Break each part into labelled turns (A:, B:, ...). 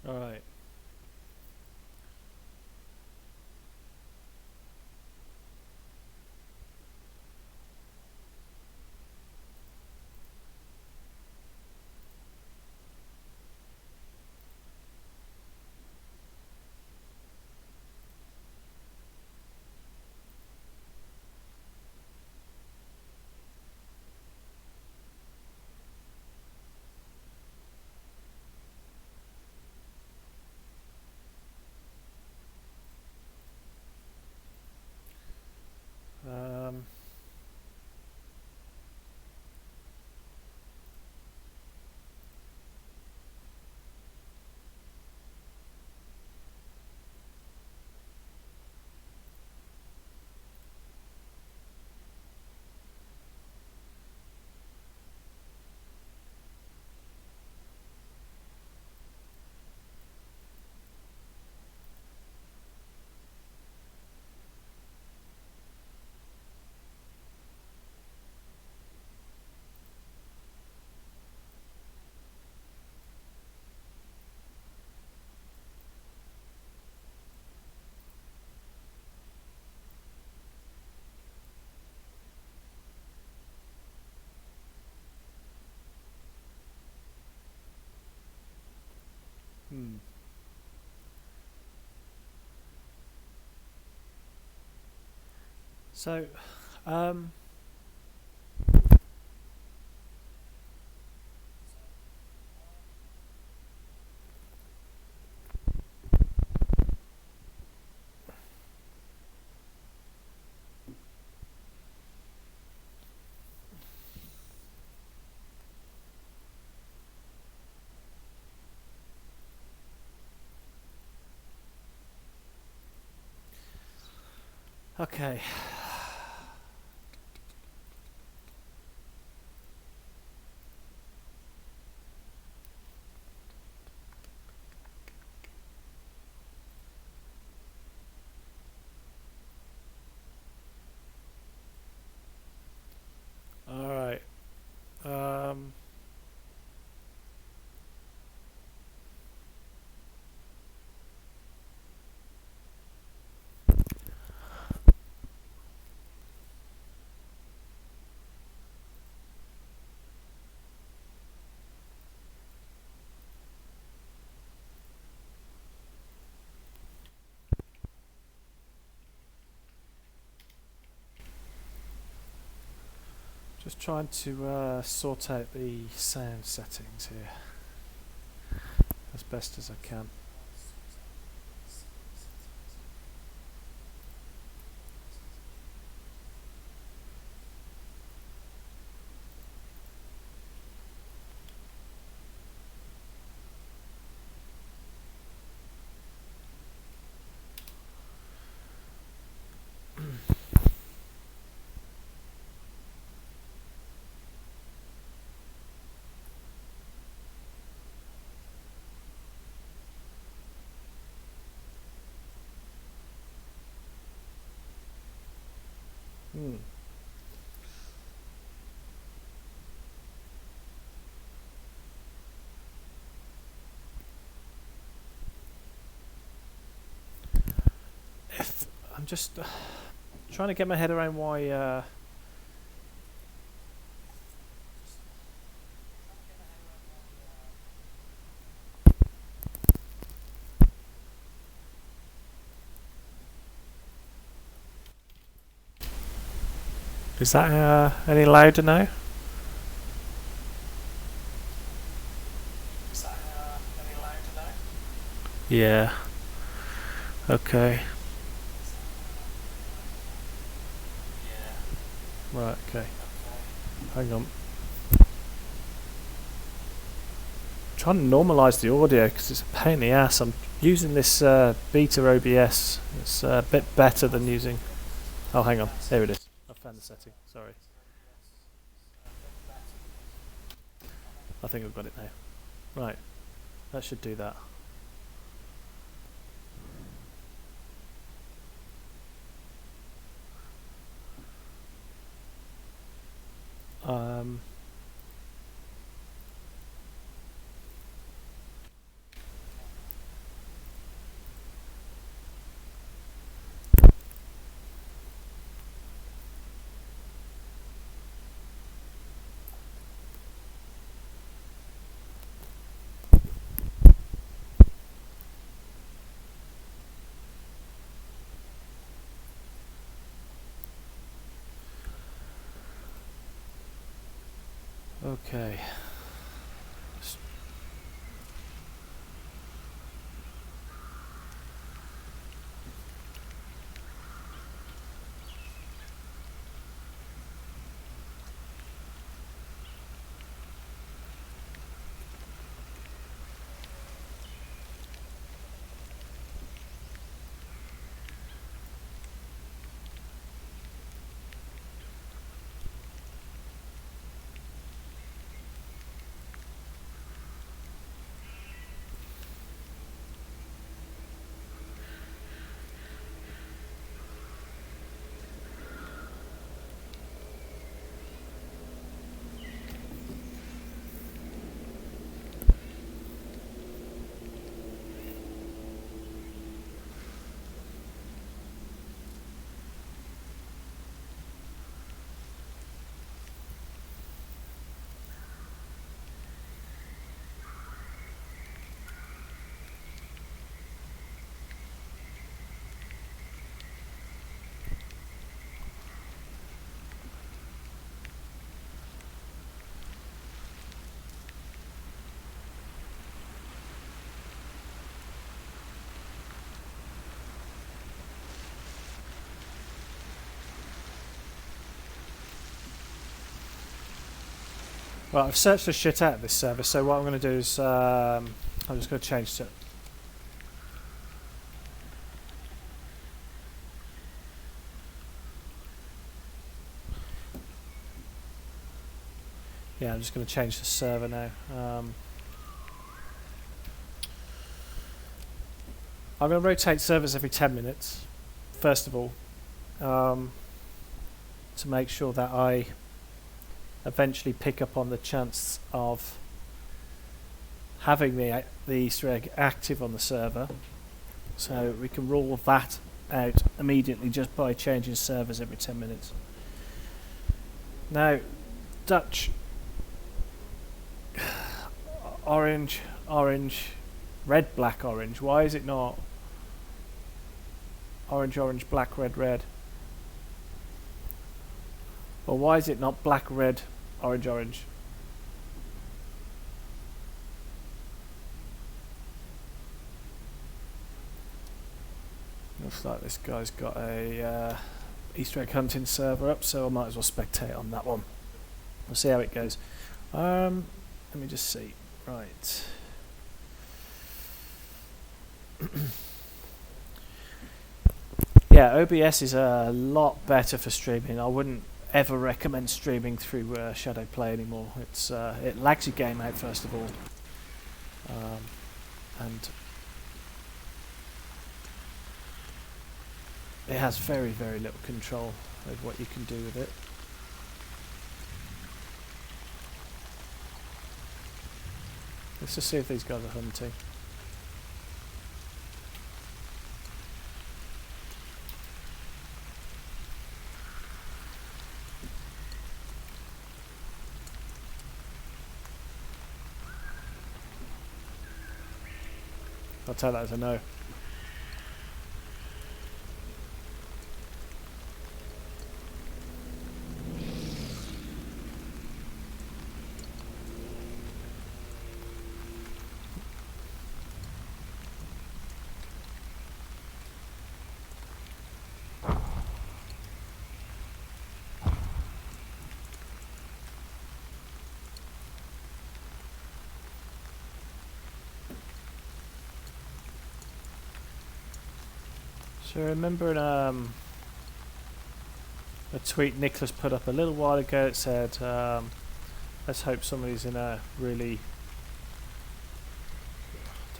A: All right. Um, hmm. So, um, okay. All right. Um, just trying to sort out the sound settings here as best as I can. Hmm. If I'm just trying to get my head around why. Is that any louder now? Is that any louder now? Yeah. Okay. Right. Okay. Hang on. Trying to normalise the audio because it's a pain in the ass. I'm using this Beta OBS. It's a bit better than using. Oh, hang on. There it is. I found the setting. Sorry. I think I've got it now. Right. That should do that. Um, Okay. Right, I've searched the shit out of this server, so what I'm going to do is I'm just going to change to... Yeah, I'm just going to change the server now. I'm going to rotate servers every 10 minutes, first of all, to make sure that I eventually pick up on the chance of having the Easter egg active on the server, so we can rule that out immediately just by changing servers every 10 minutes. Now, Dutch, orange, orange, red, black, orange. Why is it not orange, orange, black, red, red? Or why is it not black, red, orange, orange? Looks like this guy's got a Easter egg hunting server up, so I might as well spectate on that one. We'll see how it goes. Let me just see. Right. Yeah, OBS is a lot better for streaming. I wouldn't ever recommend streaming through Shadow Play anymore. It lags your game out first of all, and it has very, very little control over what you can do with it. Let's just see if these guys are hunting. I'll take that as a no. So remember a tweet Nicholas put up a little while ago. It said, "Let's hope somebody's in a really..."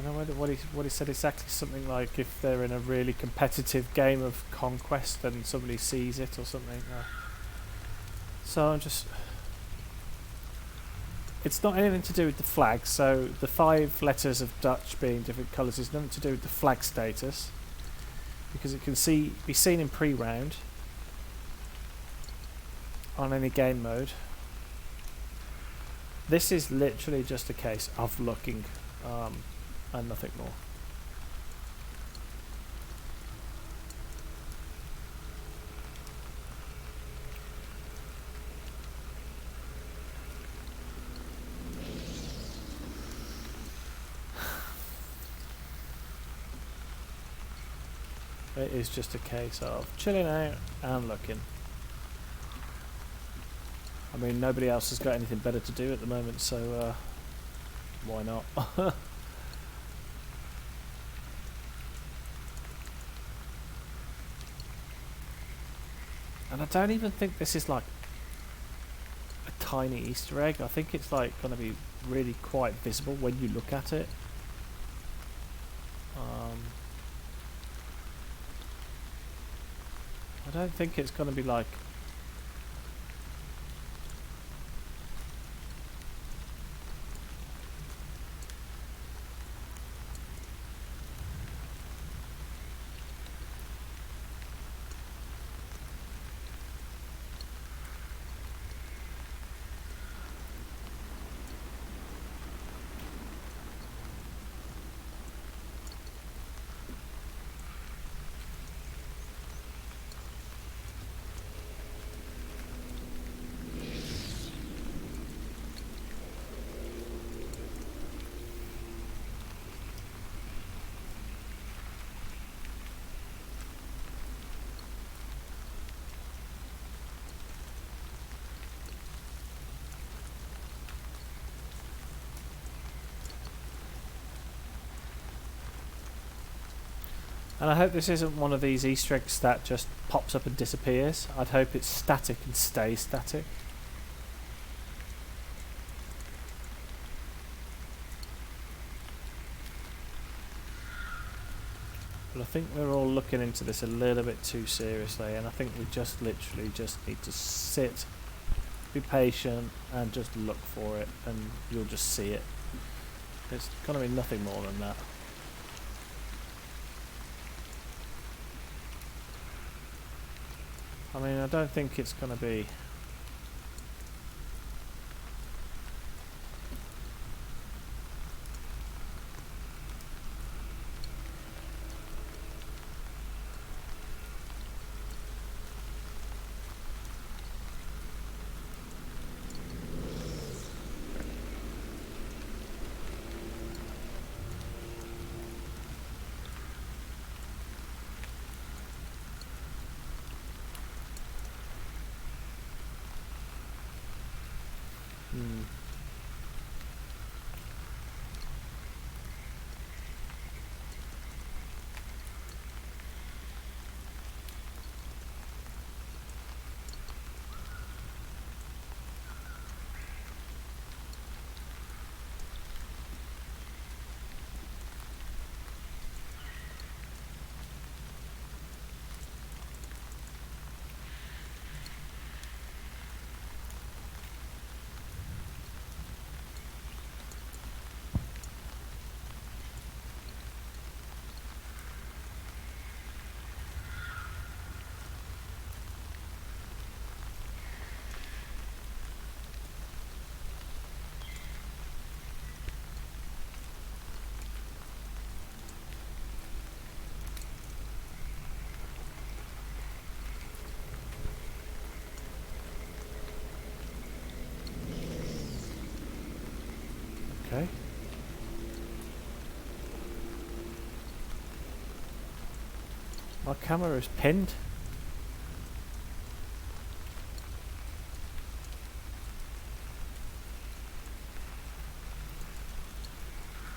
A: I don't know what he said exactly. Something like if they're in a really competitive game of Conquest and somebody sees it or something. So I'm just... It's not anything to do with the flag. So the 5 letters of Dutch being different colours is nothing to do with the flag status, because it can be seen in pre-round on any game mode. This is literally just a case of looking and nothing more. It is just a case of chilling out and looking. I mean, nobody else has got anything better to do at the moment, so why not? And I don't even think this is like a tiny Easter egg. I think it's like going to be really quite visible when you look at it. I don't think it's going to be like... And I hope this isn't one of these Easter eggs that just pops up and disappears. I'd hope it's static and stays static. But I think we're all looking into this a little bit too seriously, and I think we just literally just need to sit, be patient, and just look for it, and you'll just see it. It's going to be nothing more than that. I mean, I don't think it's going to be... Okay. My camera is pinned.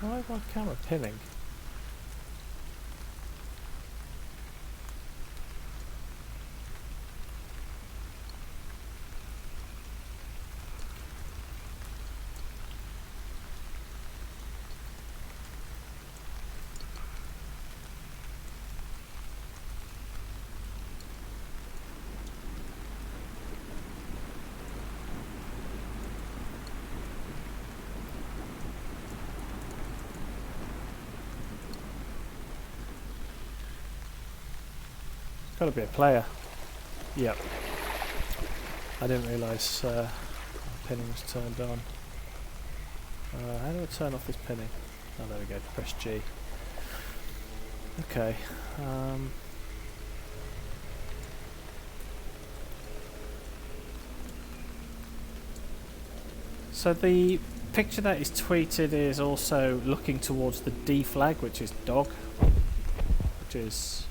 A: Why is my camera pinning? Got to be a player. Yep. I didn't realise pinning was turned on. How do I turn off this pinning? Oh, there we go. Press G. Okay. So the picture that is tweeted is also looking towards the D flag, which is dog, which is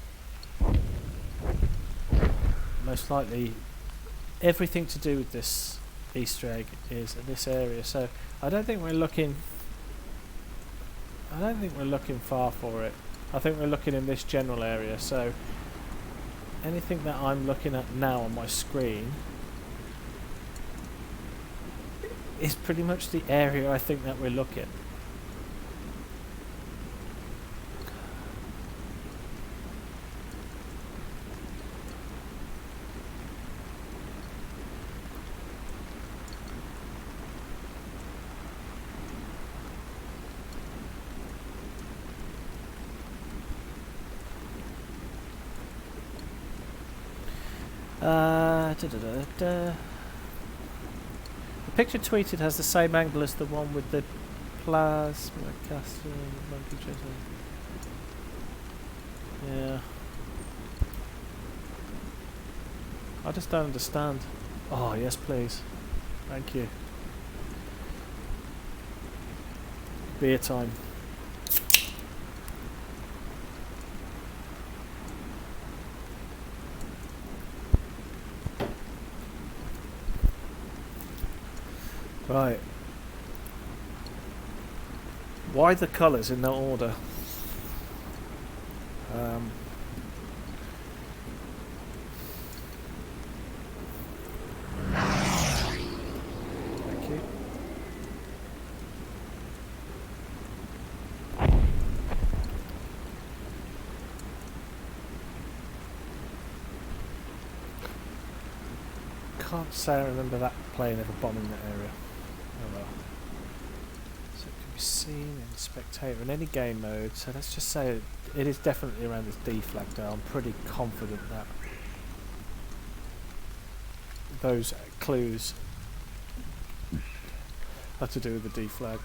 A: most likely everything to do with this Easter egg is in this area. So I don't think we're looking far for it. I think we're looking in this general area. So anything that I'm looking at now on my screen is pretty much the area I think that we're looking. The picture tweeted has the same angle as the one with the plasma castle monkey chasing. Yeah. I just don't understand. Oh, yes please. Thank you. Beer time. Right. Why the colours in that order? Thank you. Can't say I remember that plane ever bombing that area. Oh well. So it can be seen in spectator in any game mode. So let's just say it is definitely around this D flag now. I'm pretty confident that those clues have to do with the D flag.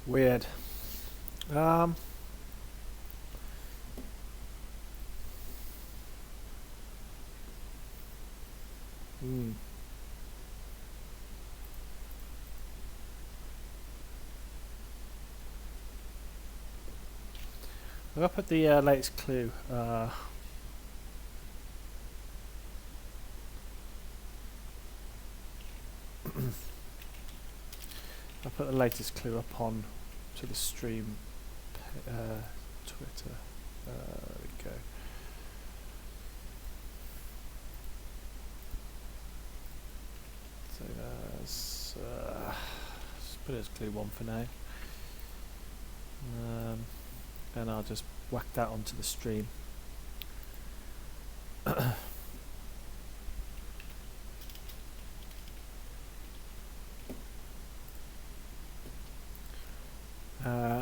A: Weird. I'll put the latest clue. I'll put the latest clue up on to the stream Twitter. There we go. So let's put it as clue 1 for now. And I'll just whack that onto the stream.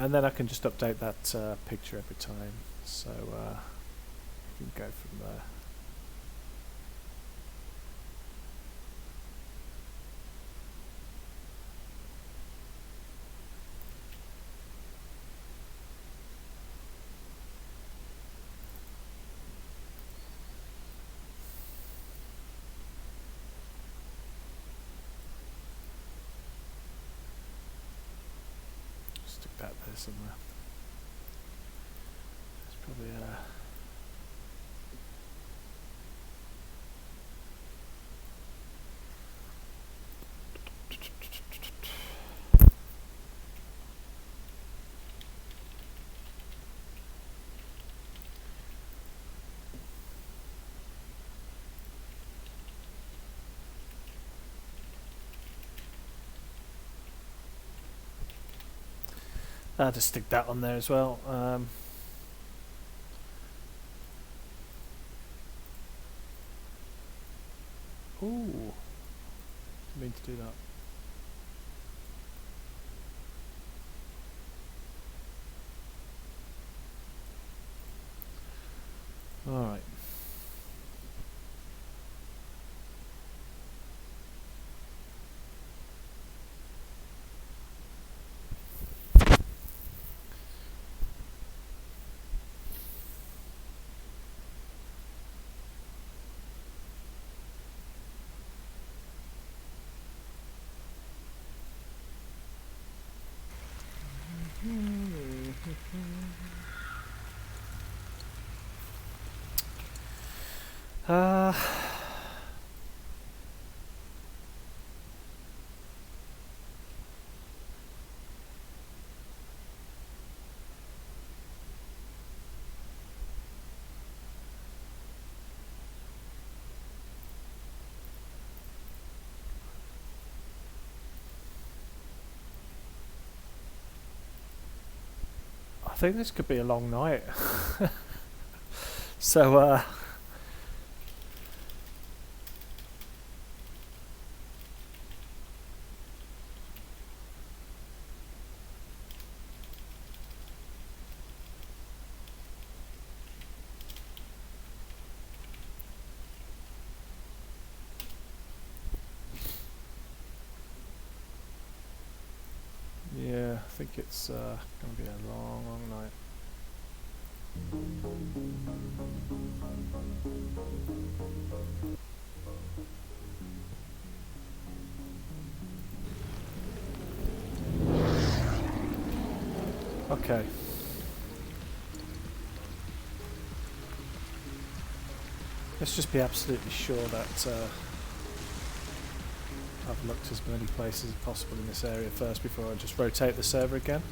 A: And then I can just update that picture every time, so you can go from there. Stick that there somewhere. It's probably I'll just stick that on there as well. Ooh, didn't mean to do that. All right. Uh, I think this could be a long night. So, yeah, I think it's going to be a long, long night. Okay. Let's just be absolutely sure that I've looked as many places as possible in this area first before I just rotate the server again.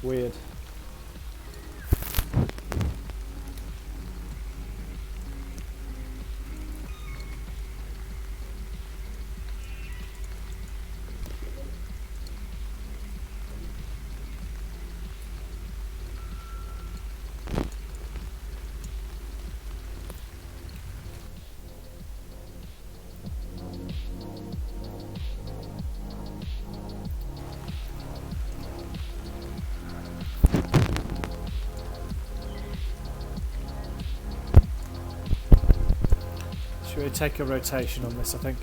A: Weird. Should we take a rotation on this, I think?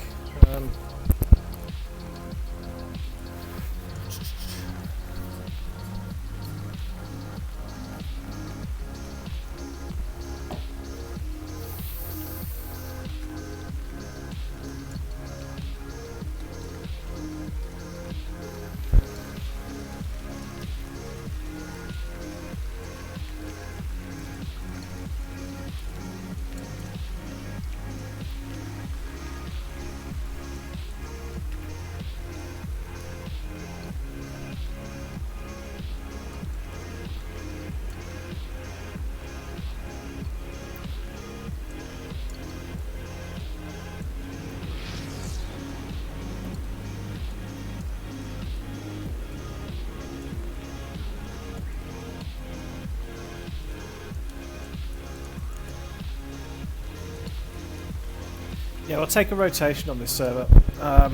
A: Yeah, we'll take a rotation on this server. I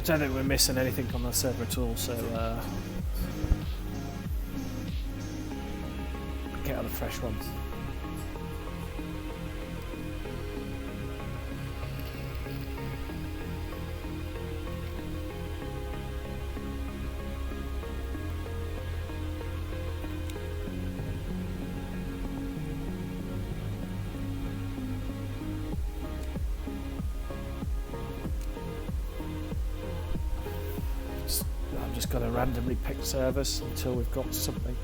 A: don't think we're missing anything on the server at all, so get other fresh ones. I'm just going to randomly pick servers until we've got something.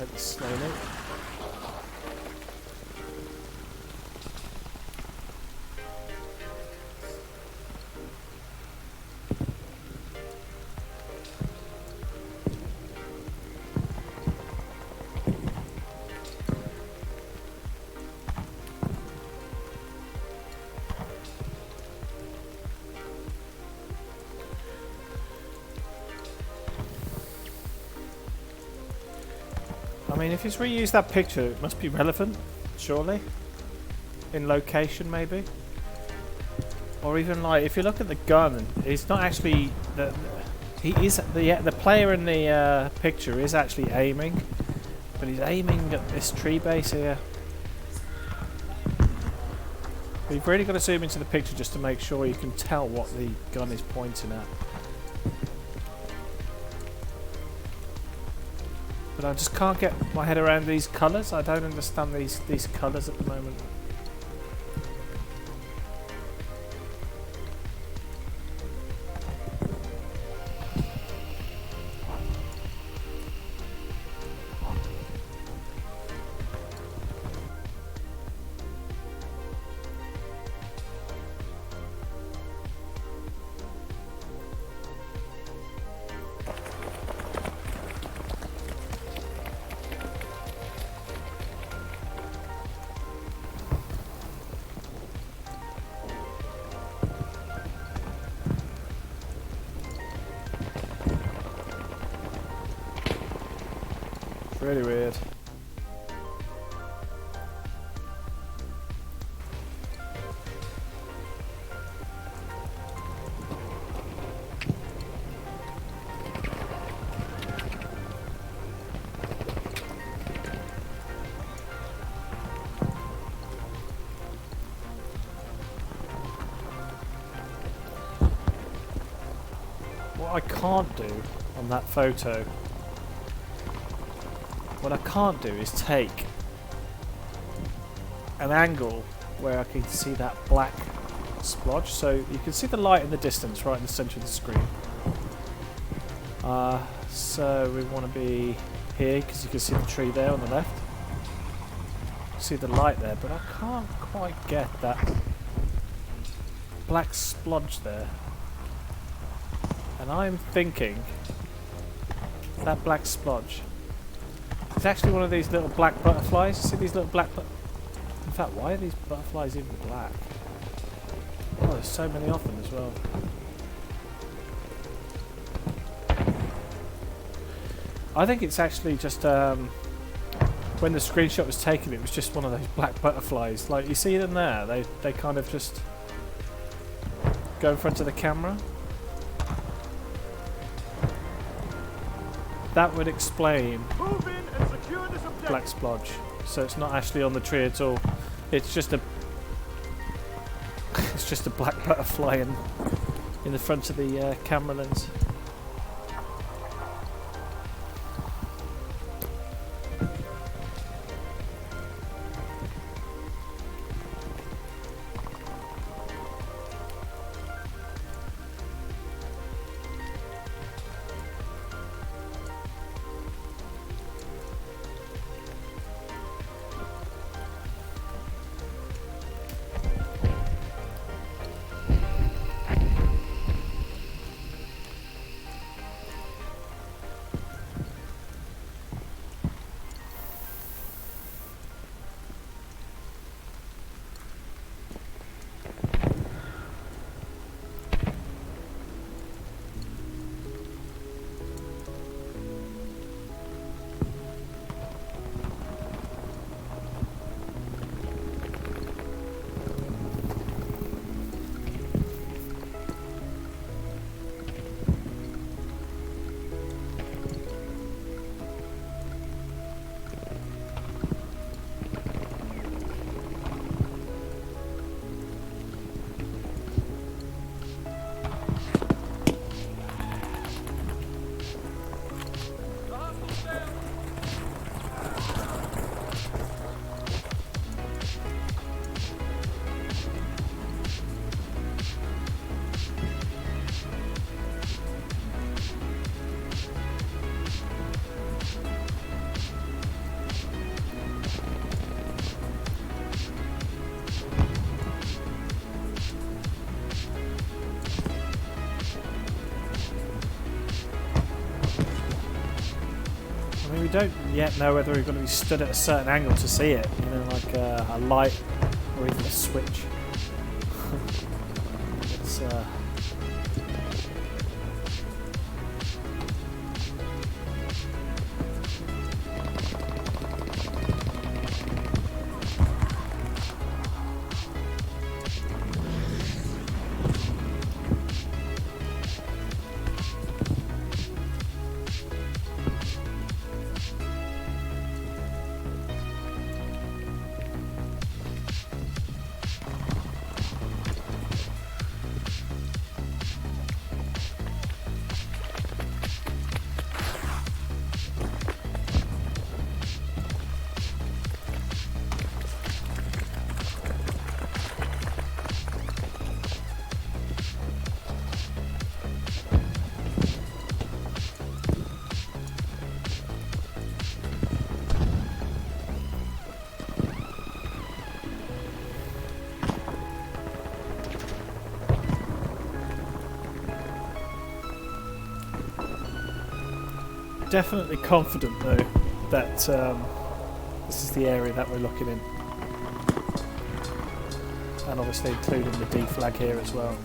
A: take this slowly. I mean, if he's reused that picture, it must be relevant, surely. In location, maybe. Or even like, if you look at the gun, it's not actually the player in the picture is actually aiming, but he's aiming at this tree base here. But you've really got to zoom into the picture just to make sure you can tell what the gun is pointing at. But I just can't get my head around these colours. I don't understand these colours at the moment. Really weird. What I can't do on that photo, what I can't do is take an angle where I can see that black splodge. So you can see the light in the distance right in the centre of the screen. So we want to be here because you can see the tree there on the left. See the light there, but I can't quite get that black splodge there. And I'm thinking that black splodge, it's actually one of these little black butterflies. You see these little black in fact, why are these butterflies even black? Oh, there's so many of them as well. I think it's actually just when the screenshot was taken, it was just one of those black butterflies. Like, you see them there? They kind of just go in front of the camera. That would explain black splodge. So it's not actually on the tree at all. It's just a black butterfly in the front of the camera lens. we don't yet know whether we're going to be stood at a certain angle to see it. You know, like a light or even a switch. It's definitely confident though that this is the area that we're looking in, and obviously including the D flag here as well.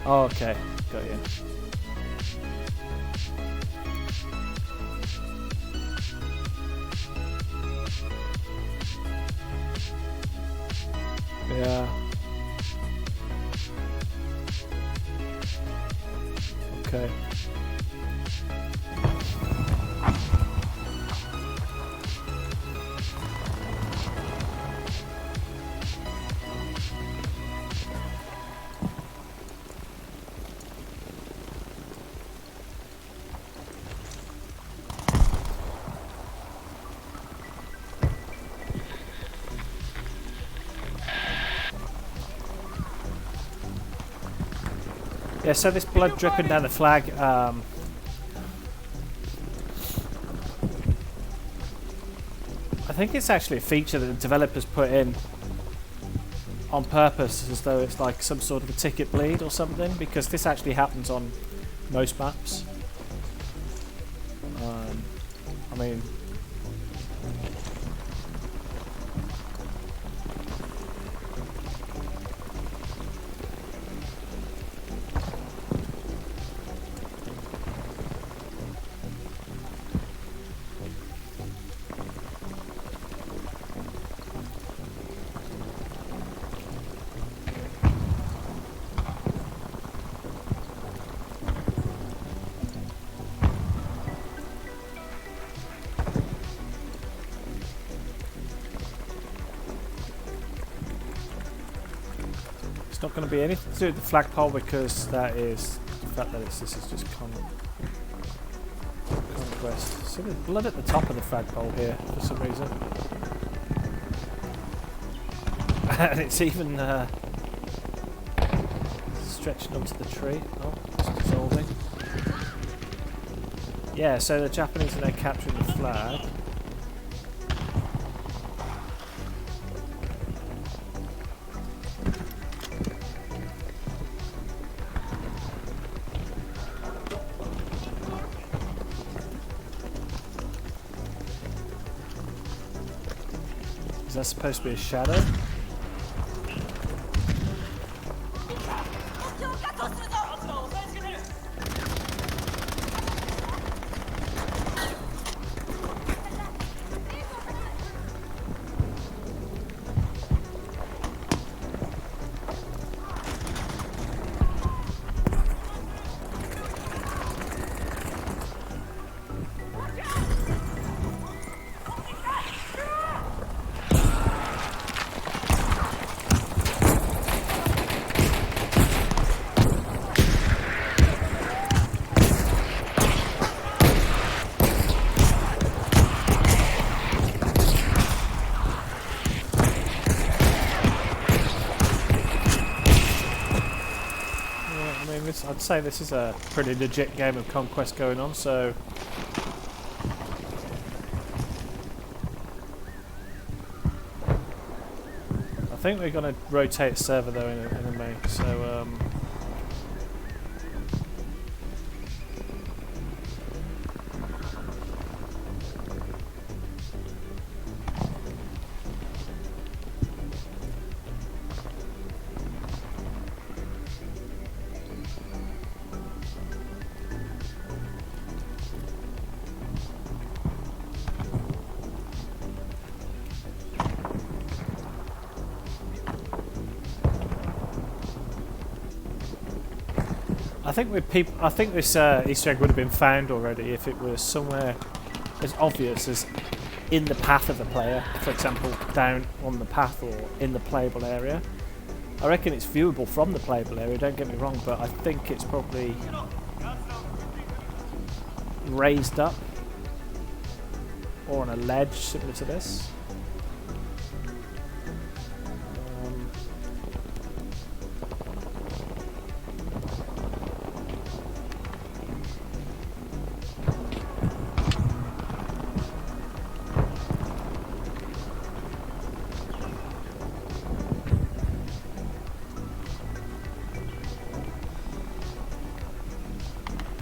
A: Oh, okay, got you. Yeah. Okay. Yeah, so this blood dripping down the flag, I think it's actually a feature that the developers put in on purpose, as though it's like some sort of a ticket bleed or something, because this actually happens on most maps. I mean, it's not going to be anything to do with the flagpole, because that is the fact that this is just conquest. So there's blood at the top of the flagpole here for some reason, and it's even stretching onto the tree. Oh, it's dissolving. Yeah, so the Japanese are now capturing the flag. Is that supposed to be a shadow? I'd say this is a pretty legit game of Conquest going on, so... I think we're going to rotate server though in a minute, so... I think this Easter egg would have been found already if it was somewhere as obvious as in the path of the player, for example, down on the path or in the playable area. I reckon it's viewable from the playable area, don't get me wrong, but I think it's probably raised up or on a ledge similar to this.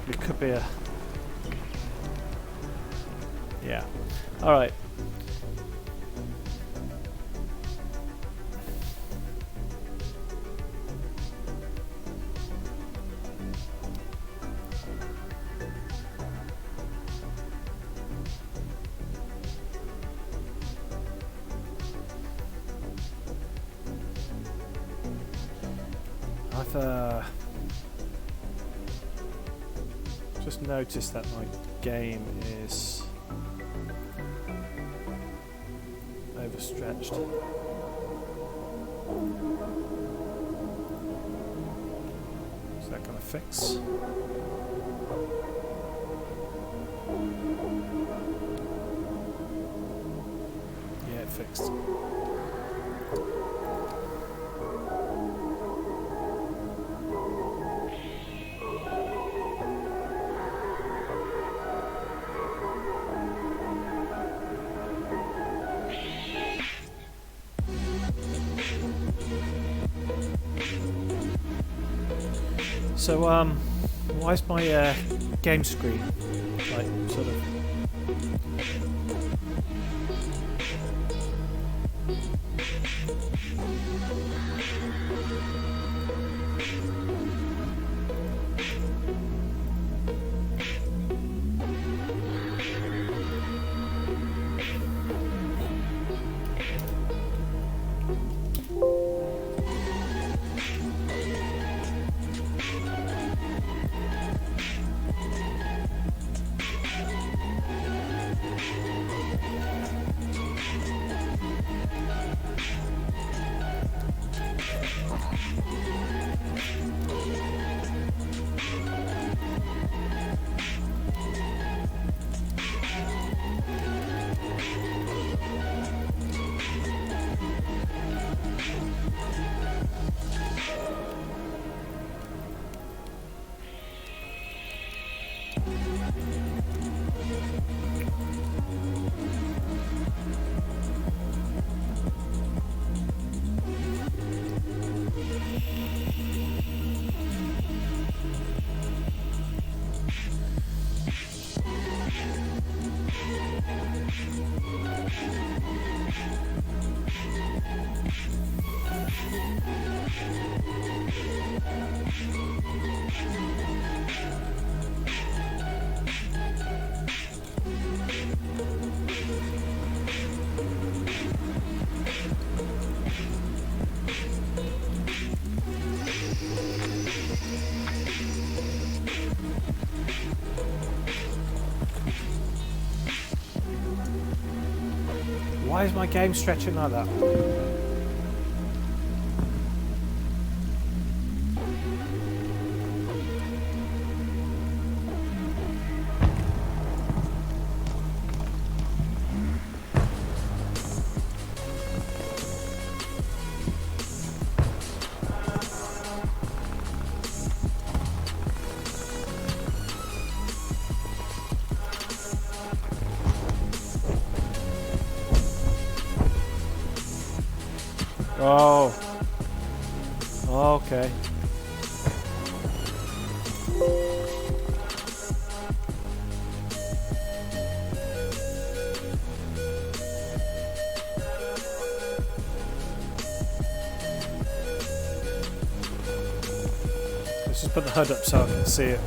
A: It could be a... Yeah. Alright. I've just noticed that my game is overstretched. Is that going to fix? Yeah, it fixed. So, why is my game screen like sort of? Why is my game stretching like that? Oh. Okay. Let's just put the HUD up so I can see it.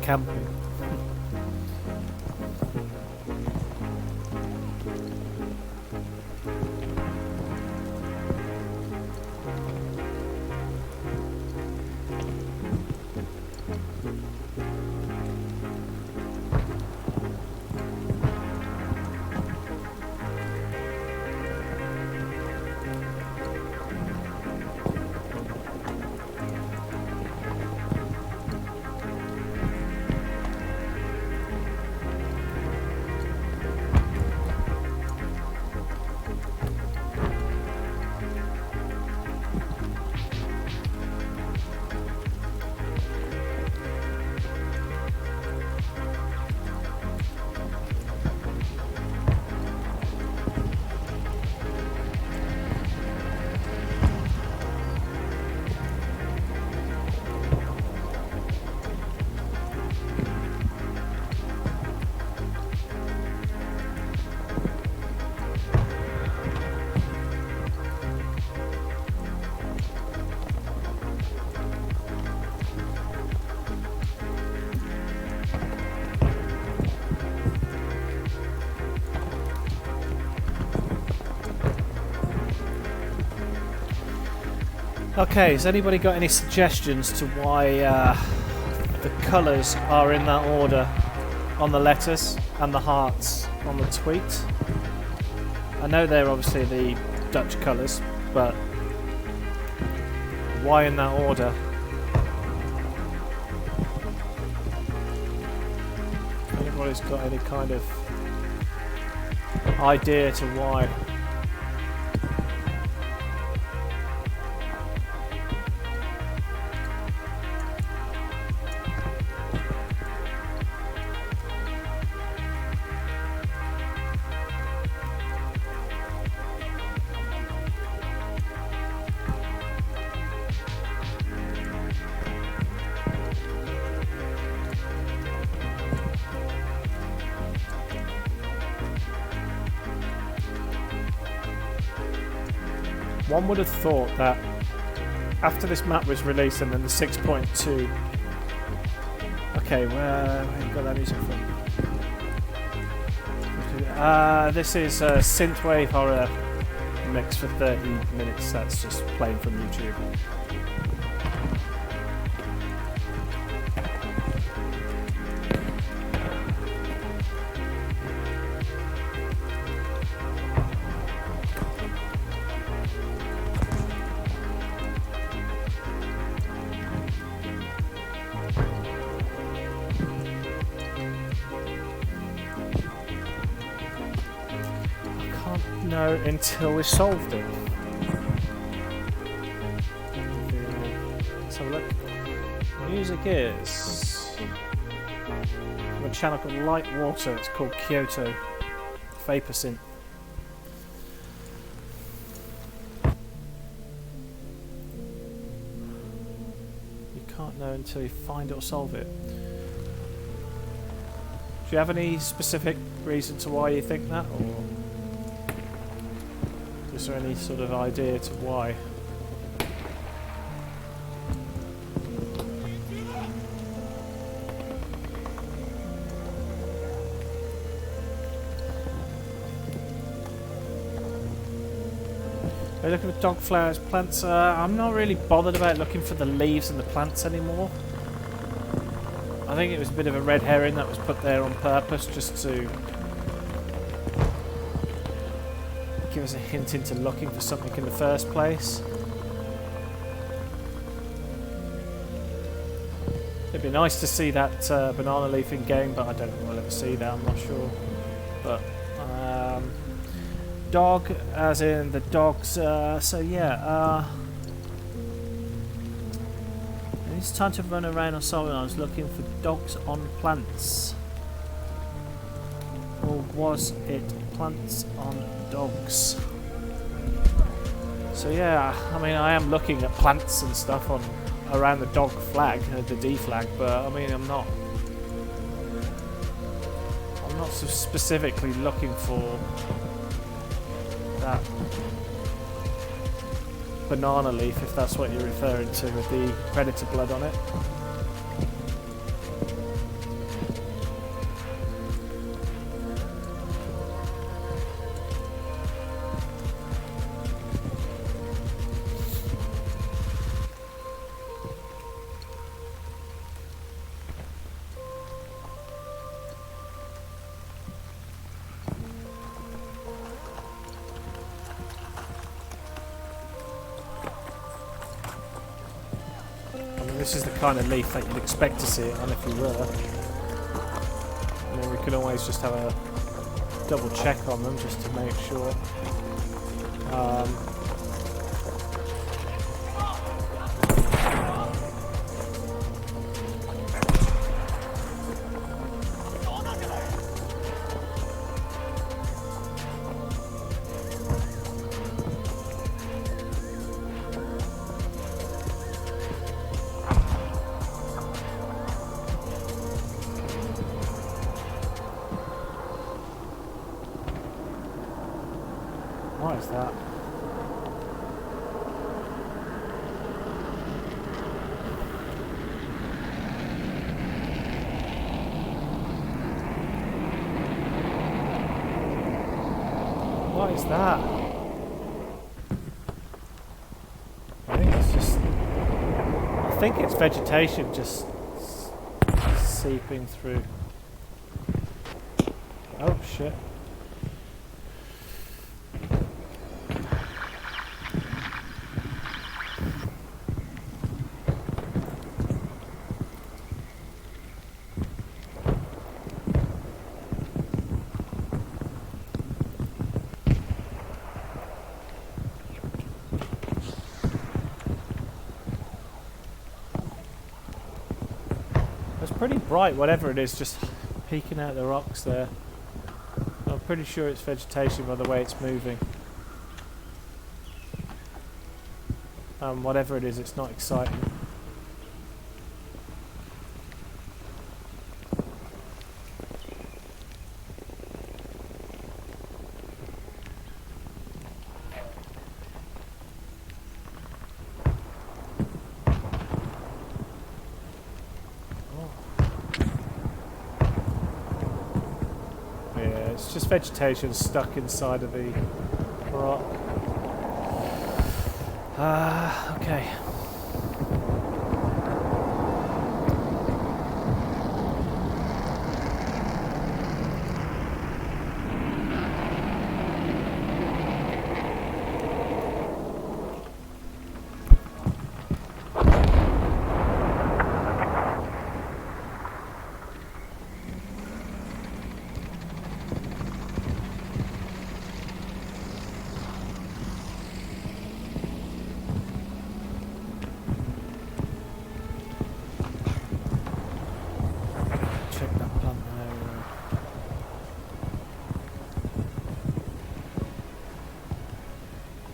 A: Camping. Okay, has anybody got any suggestions to why the colours are in that order on the letters and the hearts on the tweet? I know they're obviously the Dutch colours, but why in that order? Anybody's got any kind of idea to why? One would have thought that after this map was released and then the 6.2... Okay, where have you got that music from? This is a synthwave horror mix for 30 minutes. That's just playing from YouTube. No, until we solved it. Let's have a look. Music is from a channel called Light Water. It's called Kyoto Vapor Synth. You can't know until you find it or solve it. Do you have any specific reason to why you think that, or is there any sort of idea to why? Are you looking for dog flowers, plants? I'm not really bothered about looking for the leaves and the plants anymore. I think it was a bit of a red herring that was put there on purpose just to give us a hint into looking for something in the first place. It'd be nice to see that banana leaf in game, but I don't think we'll ever see that, I'm not sure. But dog, as in the dogs, so yeah, it's time to run around on something. I was looking for dogs on plants. Or was it plants on dogs? So yeah, I mean, I am looking at plants and stuff on around the dog flag, the D flag, but I mean, I'm not so specifically looking for that banana leaf, if that's what you're referring to, with the predator blood on it. This is the kind of leaf that you'd expect to see it on if you were. I mean, we can always just have a double check on them just to make sure. What is that? What is that? I think it's just I think it's vegetation just seeping through. Oh shit. It's pretty bright, whatever it is, just peeking out the rocks there. I'm pretty sure it's vegetation by the way it's moving. Whatever it is, it's not exciting. It's just vegetation stuck inside of the rock. Okay.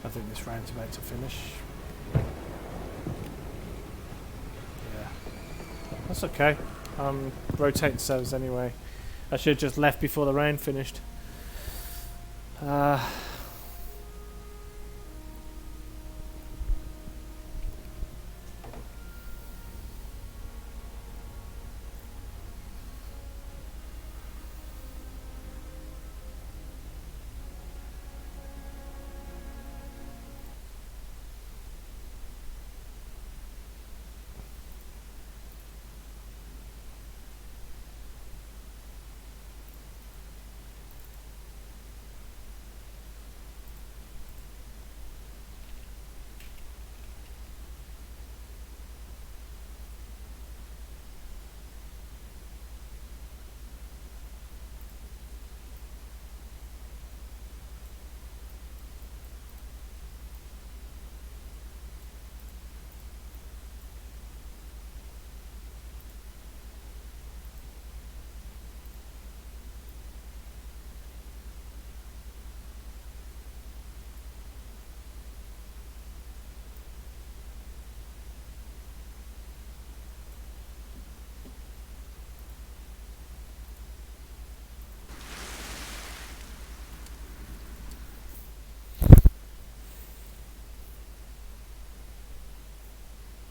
A: I think this round's about to finish. Yeah. That's okay. I'm rotating servers anyway. I should have just left before the round finished.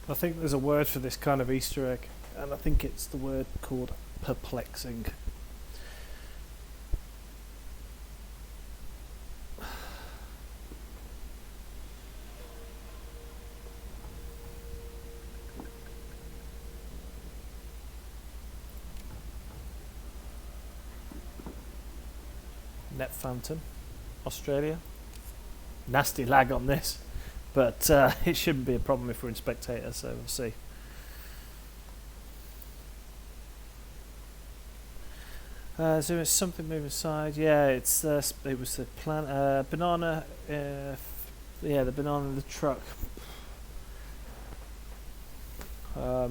A: I think there's a word for this kind of Easter egg, and I think it's the word called perplexing. Net Phantom, Australia. Nasty lag on this. But it shouldn't be a problem if we're in spectator, so we'll see. So there's something moving aside. Yeah, it was the banana. Yeah, the banana in the truck. I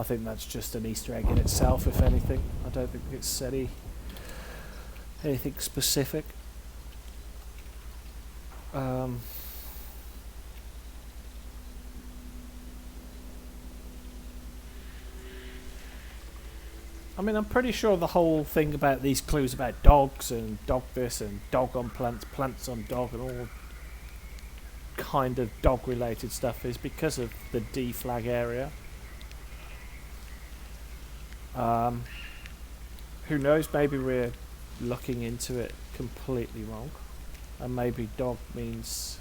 A: think that's just an Easter egg in itself, if anything. I don't think it's anything specific. I mean, I'm pretty sure the whole thing about these clues about dogs and dog this and dog on plants, plants on dog and all kind of dog related stuff is because of the D flag area. Who knows, maybe we're looking into it completely wrong. And maybe dog means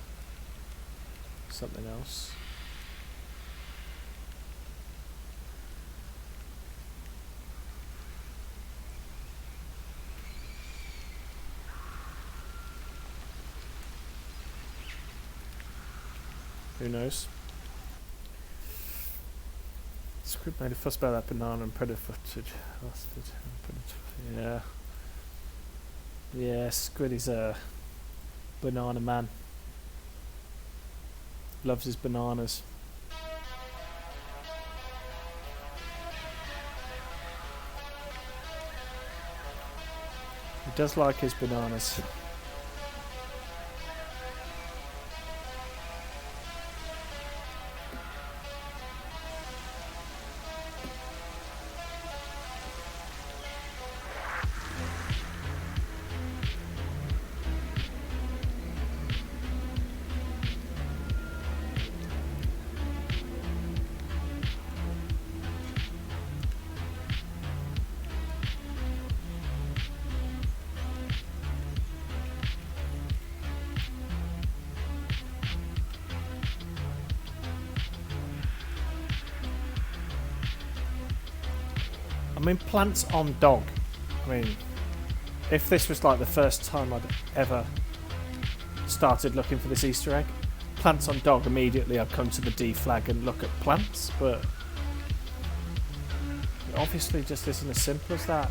A: something else. Who knows? Squid made a fuss about that banana and predator footage. Bastard. Yeah. Yeah, Squid is a banana man. Loves his bananas. He does like his bananas. I mean, plants on dog. I mean, if this was like the first time I'd ever started looking for this Easter egg, plants on dog, immediately I'd come to the D flag and look at plants, but it obviously just isn't as simple as that.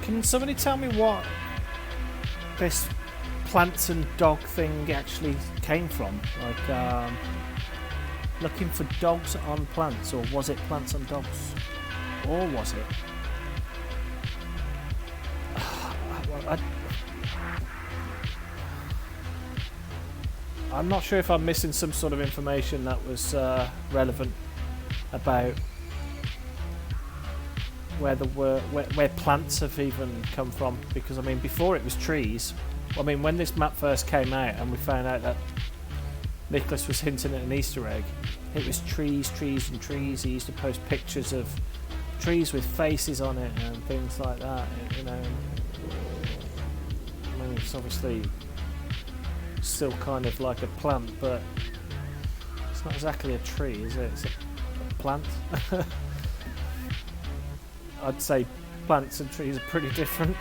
A: Can somebody tell me what this plants and dog thing actually came from? Like, looking for dogs on plants, or was it plants on dogs? Or was it? I'm not sure if I'm missing some sort of information that was relevant about where plants have even come from, because I mean before it was trees. I mean when this map first came out and we found out that Nicholas was hinting at an Easter egg, it was trees and trees. He used to post pictures of trees with faces on it and things like that, you know. I mean it's obviously still kind of like a plant, but it's not exactly a tree, is it? It's a plant. I'd say plants and trees are pretty different.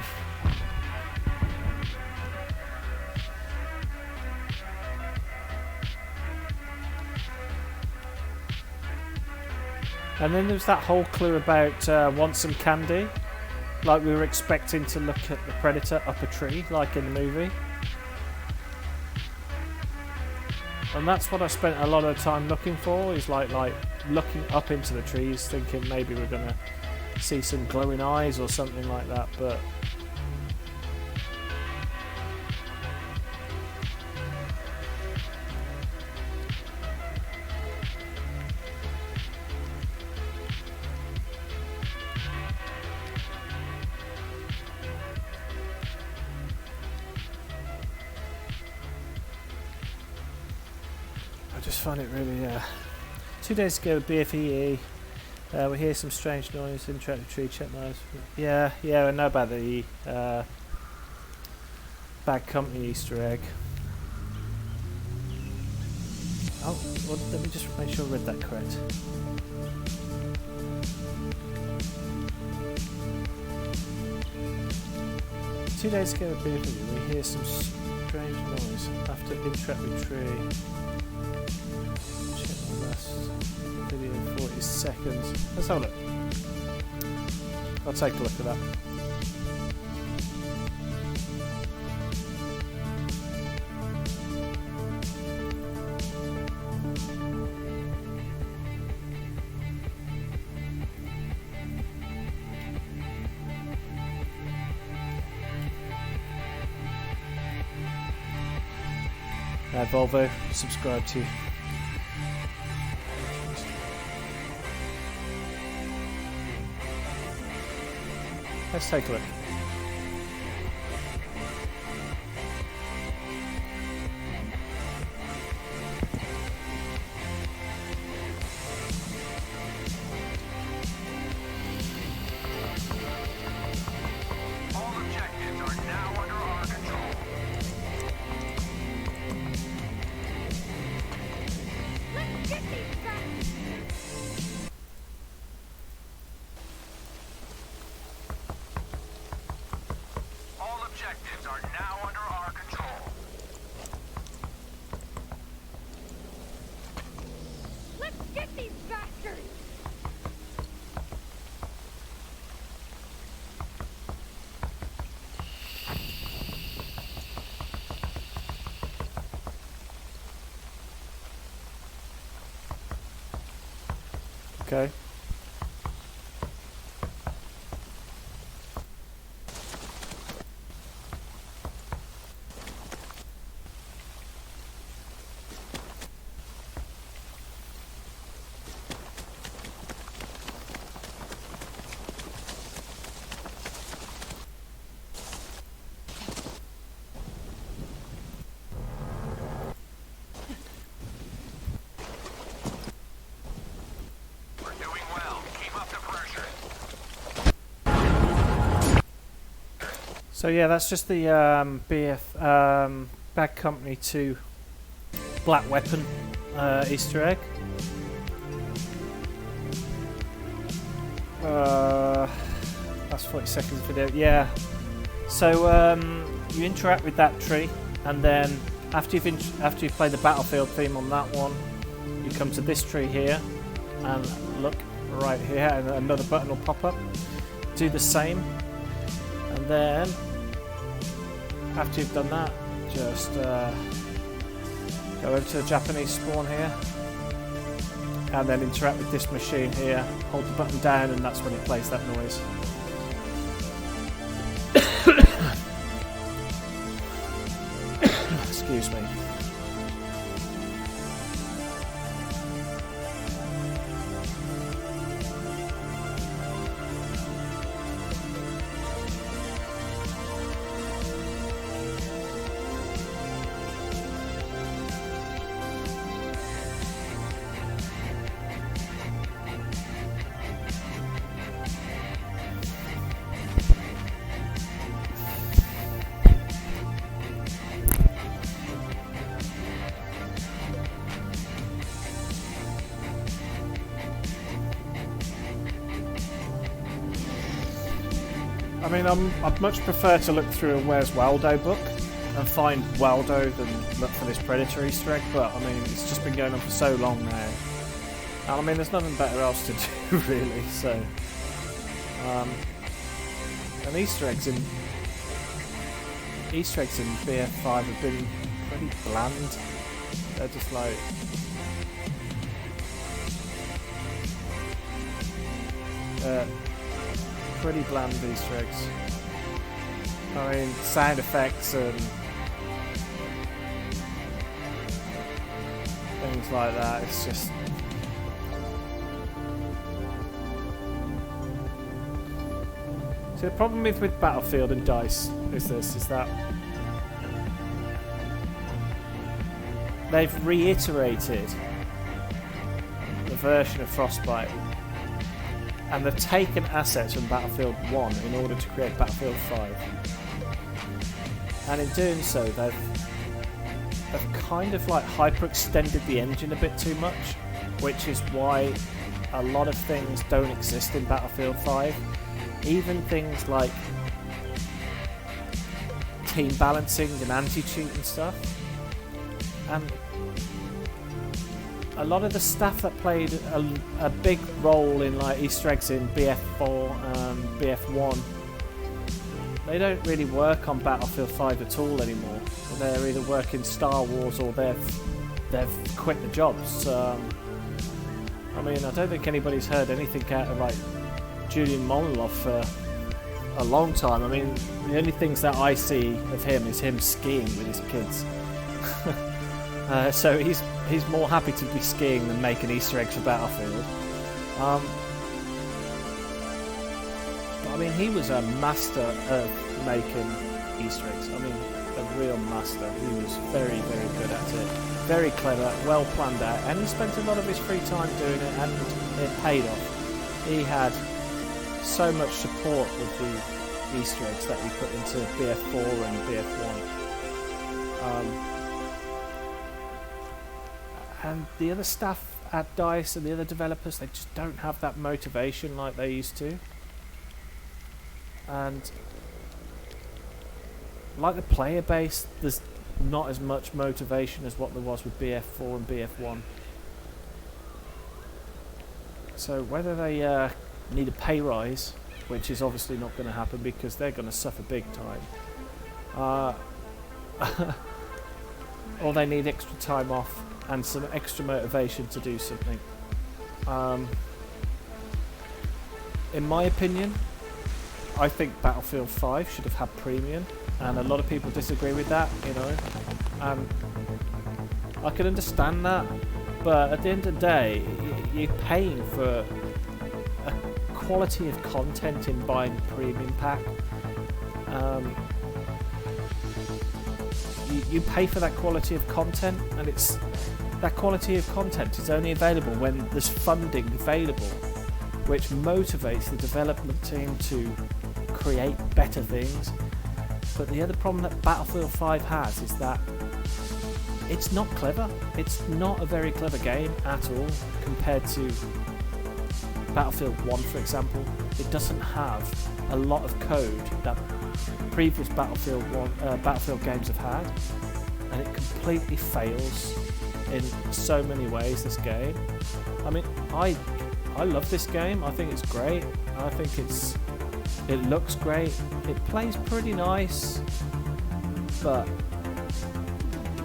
A: And then there's that whole clue about want some candy. Like we were expecting to look at the predator up a tree, like in the movie. And that's what I spent a lot of time looking for, is like looking up into the trees, thinking maybe we're going to see some glowing eyes or something like that, but I just find it really 2 days ago with BFEE, we hear some strange noise, interactive tree, check noise. Yeah, I know about the Bad Company Easter egg. Oh, well, let me just make sure I read that correct. 2 days ago at BFW, we hear some strange noise after Intrepid Tree. Check the last video, 40 seconds. Let's have a look. I'll take a look at that. Volvo, subscribe to you. Let's take a look. Okay. So yeah, that's just the Bad Company 2 Black Weapon Easter egg. That's 40 seconds video. Yeah. So you interact with that tree, and then after you've played the Battlefield theme on that one, you come to this tree here, and look right here, and another button will pop up. Do the same, and then after you've done that, just go over to the Japanese spawn here, and then interact with this machine here. Hold the button down, and that's when it plays that noise. Excuse me. I mean, I'd much prefer to look through a Where's Waldo book and find Waldo than look for this Predator Easter egg, but I mean, it's just been going on for so long now. And I mean, there's nothing better else to do, really, so... and Easter eggs in BF5 have been pretty bland. They're just like... pretty bland Easter eggs. I mean, sound effects and things like that, it's just... So the problem with Battlefield and DICE is that they've reiterated the version of Frostbite, and they've taken assets from Battlefield 1 in order to create Battlefield 5. And in doing so, they've kind of like hyperextended the engine a bit too much, which is why a lot of things don't exist in Battlefield 5. Even things like team balancing and anti-cheat and stuff. And a lot of the staff that played a big role in like Easter eggs in BF4 and BF1, they don't really work on Battlefield 5 at all anymore. They're either working Star Wars or they've quit the jobs. I mean, I don't think anybody's heard anything out of like Julian Molyneux for a long time. I mean, the only things that I see of him is him skiing with his kids. So he's more happy to be skiing than making Easter eggs for Battlefield. But I mean, he was a master of making Easter eggs. I mean, a real master. He was very, very good at it. Very clever, well planned out, and he spent a lot of his free time doing it, and it paid off. He had so much support with the Easter eggs that he put into BF4 and BF1. And the other staff at DICE and the other developers, they just don't have that motivation like they used to. And like the player base, there's not as much motivation as what there was with BF4 and BF1. So whether they need a pay rise, which is obviously not going to happen because they're going to suffer big time, or they need extra time off and some extra motivation to do something. In my opinion, I think Battlefield 5 should have had premium, and a lot of people disagree with that, you know. I can understand that, but at the end of the day, you're paying for a quality of content in buying a premium pack. You pay for that quality of content, and that quality of content is only available when there's funding available, which motivates the development team to create better things. But the other problem that Battlefield 5 has is that it's not clever. It's not a very clever game at all compared to Battlefield 1, for example. It doesn't have a lot of code that previous Battlefield games have had, and it completely fails in so many ways, this game. I mean, I love this game. I think it's great. I think it looks great. It plays pretty nice, but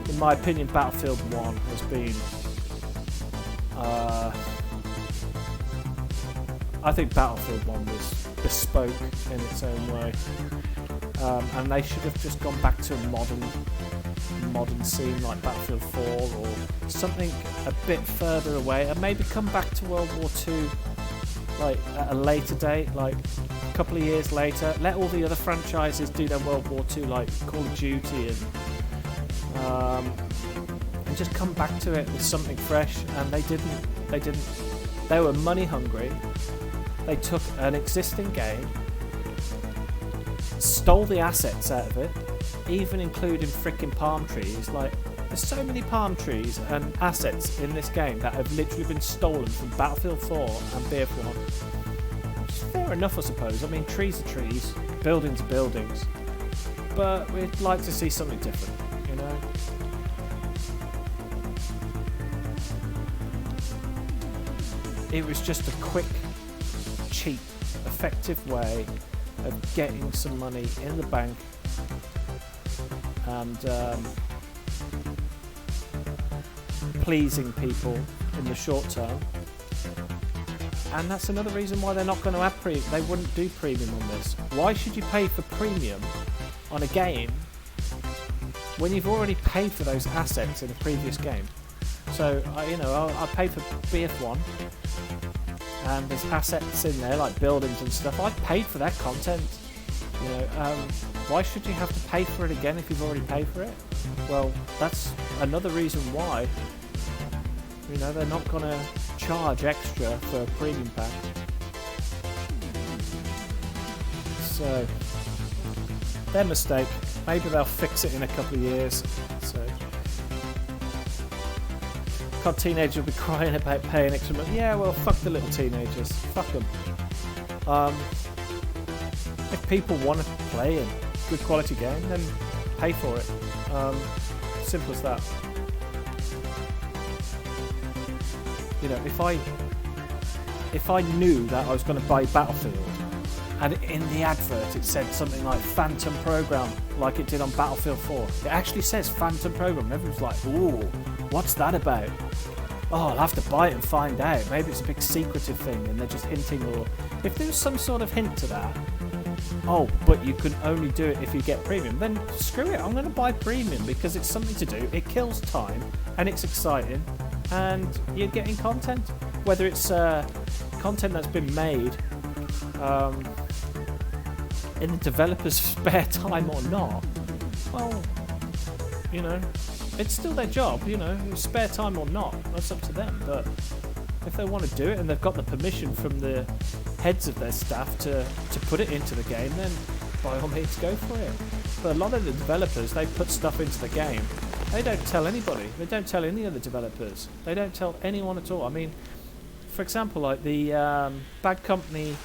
A: in my opinion, Battlefield 1 has been I think Battlefield 1 was bespoke in its own way, and they should have just gone back to a modern scene like Battlefield 4 or something a bit further away, and maybe come back to World War II like at a later date, like a couple of years later. Let all the other franchises do their World War II, like Call of Duty, and just come back to it with something fresh. And they didn't. They were money hungry. They took an existing game, stole the assets out of it, even including freaking palm trees. Like, there's so many palm trees and assets in this game that have literally been stolen from Battlefield 4 and BF1. Which is fair enough, I suppose. I mean, trees are trees, buildings are buildings. But we'd like to see something different, you know? It was just a quick, cheap, effective way of getting some money in the bank and pleasing people in the short term. And that's another reason why they're not going to have they wouldn't do premium on this. Why should you pay for premium on a game when you've already paid for those assets in a previous game? So I paid for BF1, and there's assets in there like buildings and stuff. I paid for that content. You know, why should you have to pay for it again if you've already paid for it? Well, that's another reason why. You know, they're not going to charge extra for a premium pack. So, their mistake. Maybe they'll fix it in a couple of years. So, God, teenagers will be crying about paying extra money. Yeah, well, fuck the little teenagers. Fuck them. If people want to play a good quality game, then pay for it. Simple as that. You know, if I knew that I was going to buy Battlefield, and in the advert it said something like Phantom Program, like it did on Battlefield 4. It actually says Phantom Program, and everyone's like, ooh, what's that about? Oh, I'll have to buy it and find out. Maybe it's a big secretive thing and they're just hinting, or if there's some sort of hint to that, oh, but you can only do it if you get premium, then screw it, I'm going to buy premium because it's something to do, it kills time, and it's exciting, and you're getting content. Whether it's content that's been made in the developer's spare time or not, well, you know, it's still their job, you know, spare time or not, that's up to them. But if they want to do it and they've got the permission from the heads of their staff to put it into the game, then by all means go for it. But a lot of the developers, they put stuff into the game, they don't tell anybody, they don't tell any of the developers, they don't tell anyone at all. I mean, for example, like the Bad Company,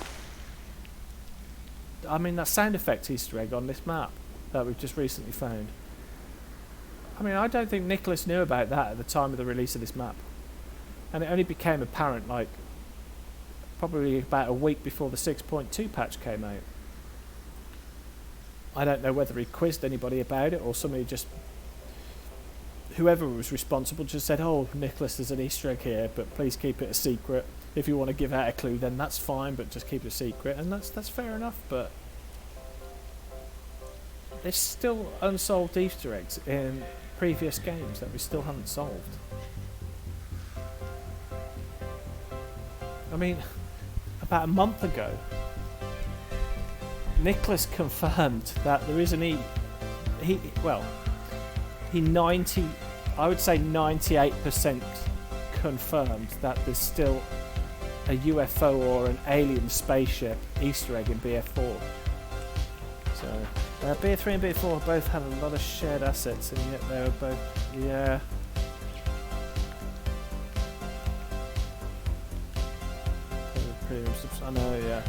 A: I mean that sound effect Easter egg on this map that we've just recently found. I mean, I don't think Nicholas knew about that at the time of the release of this map. And it only became apparent, like, probably about a week before the 6.2 patch came out. I don't know whether he quizzed anybody about it, or somebody just... whoever was responsible just said, oh, Nicholas, there's an Easter egg here, but please keep it a secret. If you want to give out a clue, then that's fine, but just keep it a secret. And that's fair enough, but... there's still unsolved Easter eggs in previous games that we still haven't solved. I mean, about a month ago, Nicholas confirmed that there is he 90, I would say 98% confirmed that there's still a UFO or an alien spaceship Easter egg in BF4. So, BF3 and BF4 both have a lot of shared assets, and yet they were both, yeah. I know, yeah.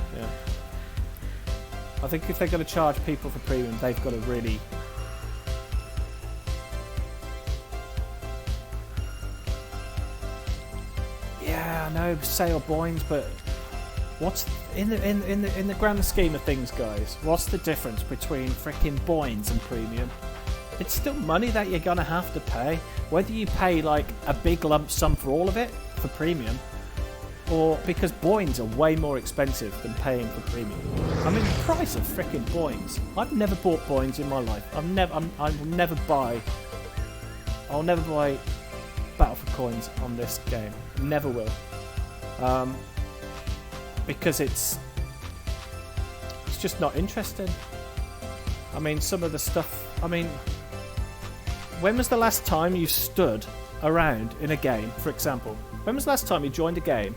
A: I think if they're going to charge people for premium, they've got to really... yeah, I know, sale boings, but what's in the grand scheme of things, guys? What's the difference between freaking boings and premium? It's still money that you're gonna have to pay, whether you pay like a big lump sum for all of it for premium, or because boings are way more expensive than paying for premium. I mean, the price of freaking boings. I've never bought boings in my life. I'll never buy Battlefield coins on this game. Never will. Because it's just not interesting. I mean, some of the stuff... I mean, when was the last time you stood around in a game, for example? When was the last time you joined a game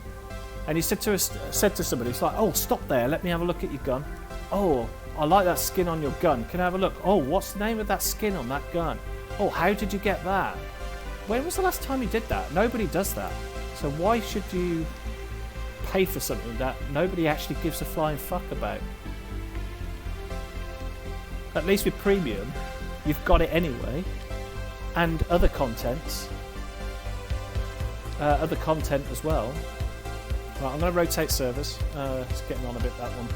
A: and you said to somebody, it's like, oh, stop there, let me have a look at your gun. Oh, I like that skin on your gun. Can I have a look? Oh, what's the name of that skin on that gun? Oh, how did you get that? When was the last time you did that? Nobody does that. So why should you pay for something that nobody actually gives a flying fuck about? At least with premium, you've got it anyway, and other content as well. Right, I'm going to rotate servers. It's getting on a bit, that one.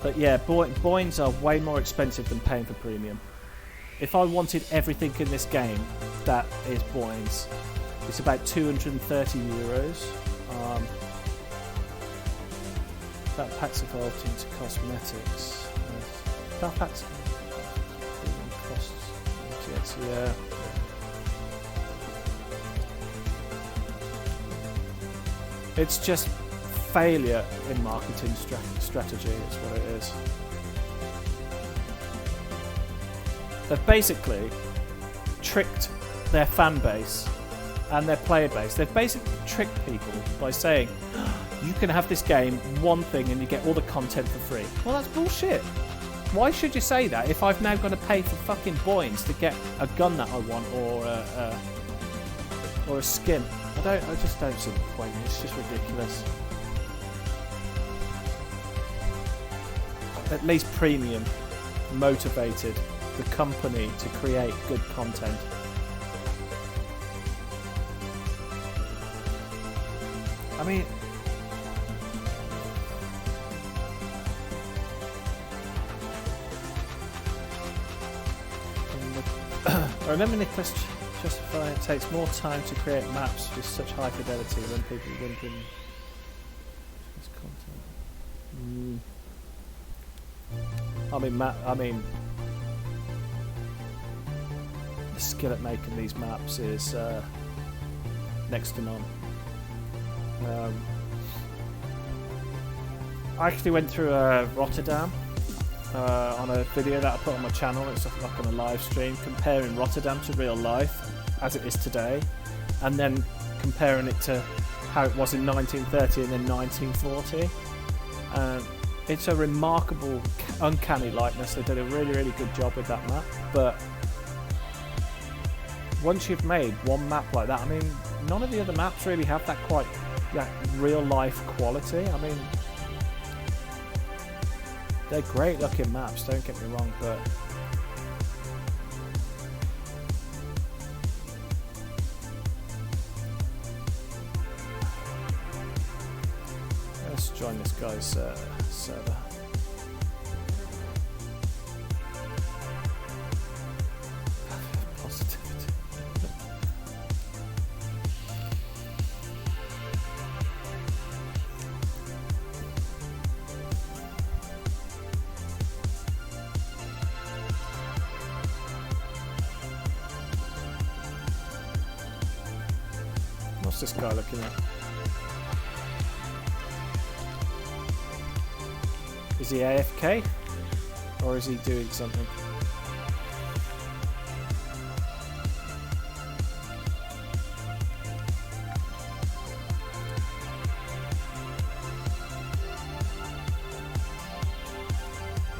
A: But yeah, boings are way more expensive than paying for premium. If I wanted everything in this game that is boings, it's about 230 euros. That pack's evolved into cosmetics. That pack's costs. Yeah. It's just failure in marketing strategy is what it is. They've basically tricked their fan base and their player base. They've basically tricked people by saying, you can have this game, one thing, and you get all the content for free. Well, that's bullshit. Why should you say that if I've now got to pay for fucking boings to get a gun that I want, or a skin? I just don't see the point. It's just ridiculous. at least premium, motivated the company to create good content. I mean, I remember Nicholas justifying it takes more time to create maps with such high fidelity than people wondering this content. I mean, the skill at making these maps is next to none. I actually went through Rotterdam on a video that I put on my channel. It's like on a live stream, comparing Rotterdam to real life as it is today, and then comparing it to how it was in 1930 and then 1940. It's a remarkable, uncanny likeness. They did a really, really good job with that map. But once you've made one map like that, I mean, none of the other maps really have that real life quality. I mean, they're great looking maps, don't get me wrong, but let's join this guy's server. Positivity. What's this guy looking at? Is he AFK? Or is he doing something?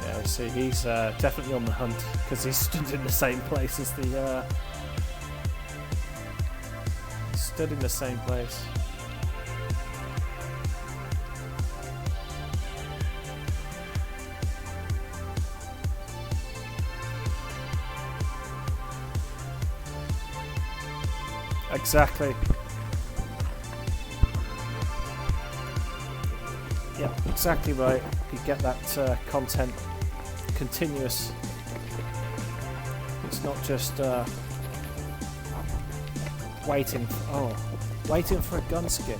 A: Yeah, see, he's definitely on the hunt because he's stood in the same place as the stood in the same place. Exactly. Yeah, exactly right. You get that content continuous. It's not just waiting for a gun skin.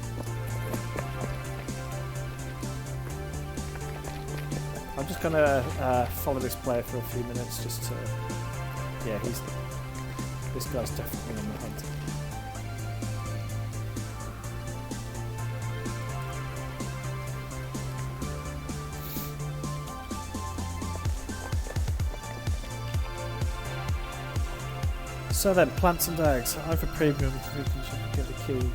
A: I'm just gonna follow this player for a few minutes just to this guy's definitely on the hunt. So then, plants and eggs. Over premium, we can get the key.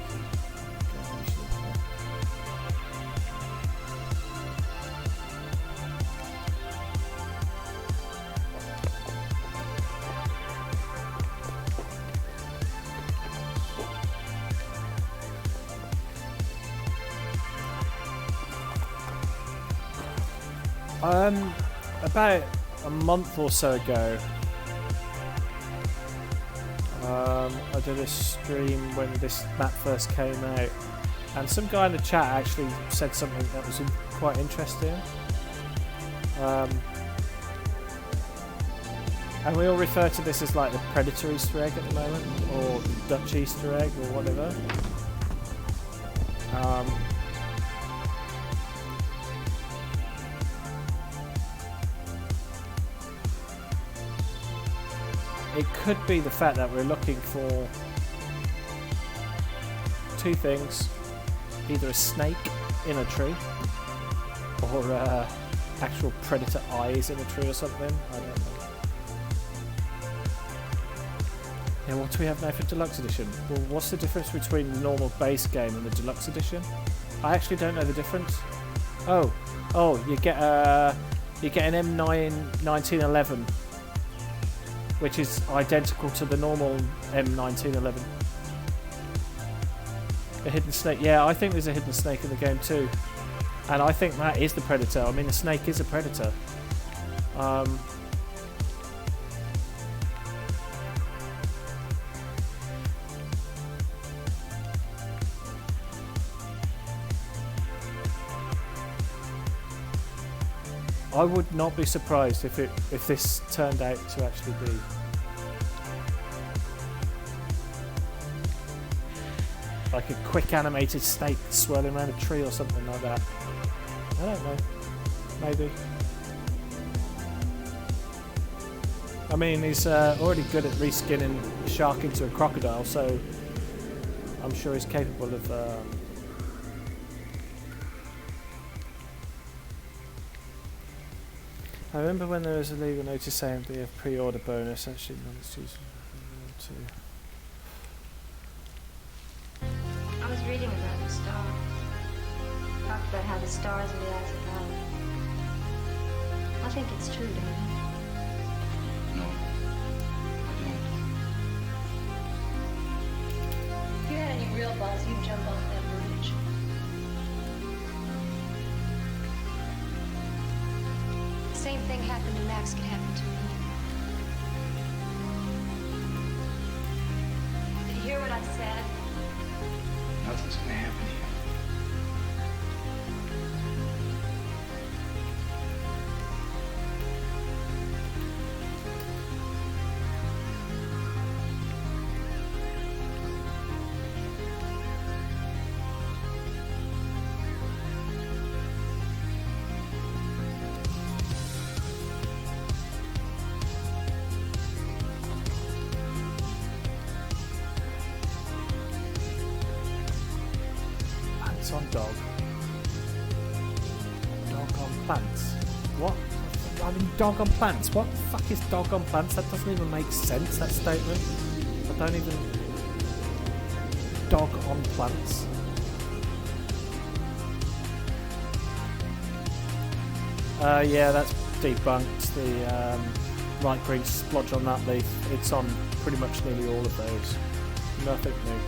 A: About a month or so ago, I did a stream when this map first came out, and some guy in the chat actually said something that was quite interesting. And we all refer to this as like the Predator Easter egg at the moment, or the Dutch Easter egg, or whatever. It could be the fact that we're looking for two things: either a snake in a tree, or actual predator eyes in a tree or something. I don't know. Yeah, what do we have now for Deluxe Edition? Well, what's the difference between the normal base game and the Deluxe Edition? I actually don't know the difference. Oh, you get an M9 1911. Which is identical to the normal M1911. A hidden snake. Yeah, I think there's a hidden snake in the game too. And I think that is the predator. I mean, the snake is a predator. Um, I would not be surprised if this turned out to actually be like a quick animated snake swirling around a tree or something like that. I don't know. Maybe. I mean, he's already good at reskinning a shark into a crocodile, so I'm sure he's capable of... I remember when there was a legal notice saying the pre-order bonus, actually,
B: I was reading about the star. Talked about how the stars are the eyes of love. I think it's true, don't you?
C: No, I don't.
B: If you had any real balls, you'd jump off that bridge. The same thing happened to Max could happen to me. Did you hear what I said?
C: Nothing's gonna happen here.
A: on dog. Dog on plants. What? I mean, dog on plants? What the fuck is dog on plants? That doesn't even make sense, that statement. I don't even... Dog on plants. Yeah, that's debunked. The light green splodge on that leaf. It's on pretty much nearly all of those. Nothing new.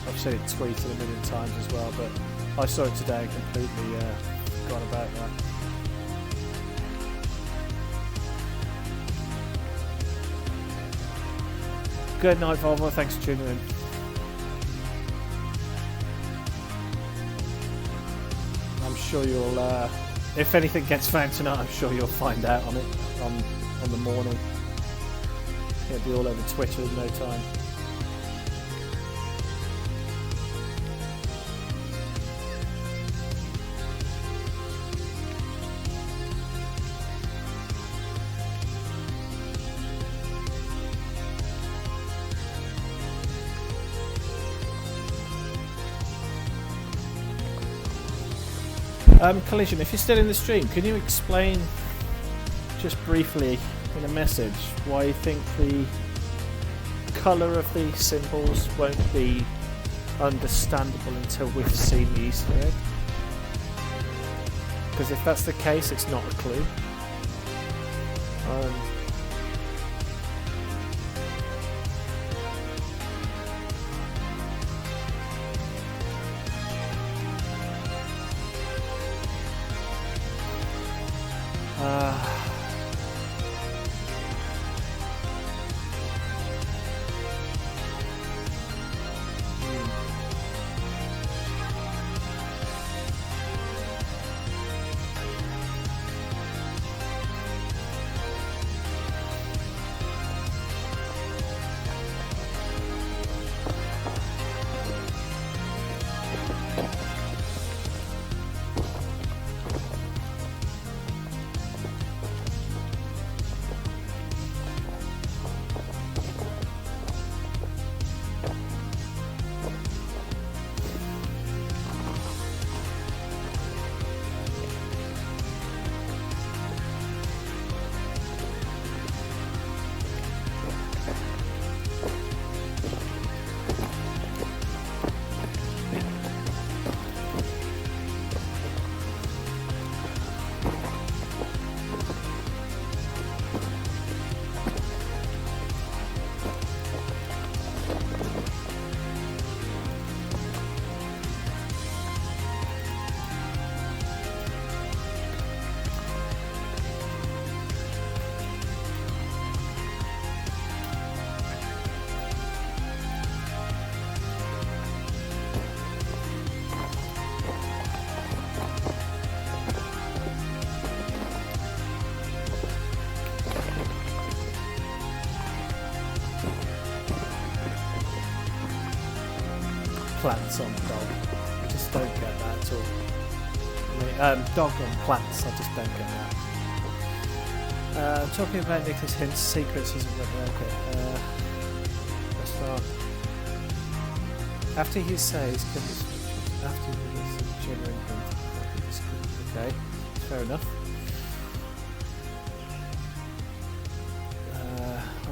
A: I've seen it tweeted a million times as well, but I saw it today and completely forgot about that. Good night, Volvo. Thanks for tuning in. I'm sure you'll, if anything gets found tonight, I'm sure you'll find out on it on the morning. It'll be all over Twitter in no time. Collision, if you're still in the stream, can you explain just briefly in a message why you think the colour of the symbols won't be understandable until we've seen the Easter egg? Because if that's the case, it's not a clue. plants on dog. I just don't get that at all. I mean, dog on plants, I just don't get that. Talking about Nicholas Hint's secrets isn't okay. Let's start. After he says, after he says genuine hint, okay, fair enough.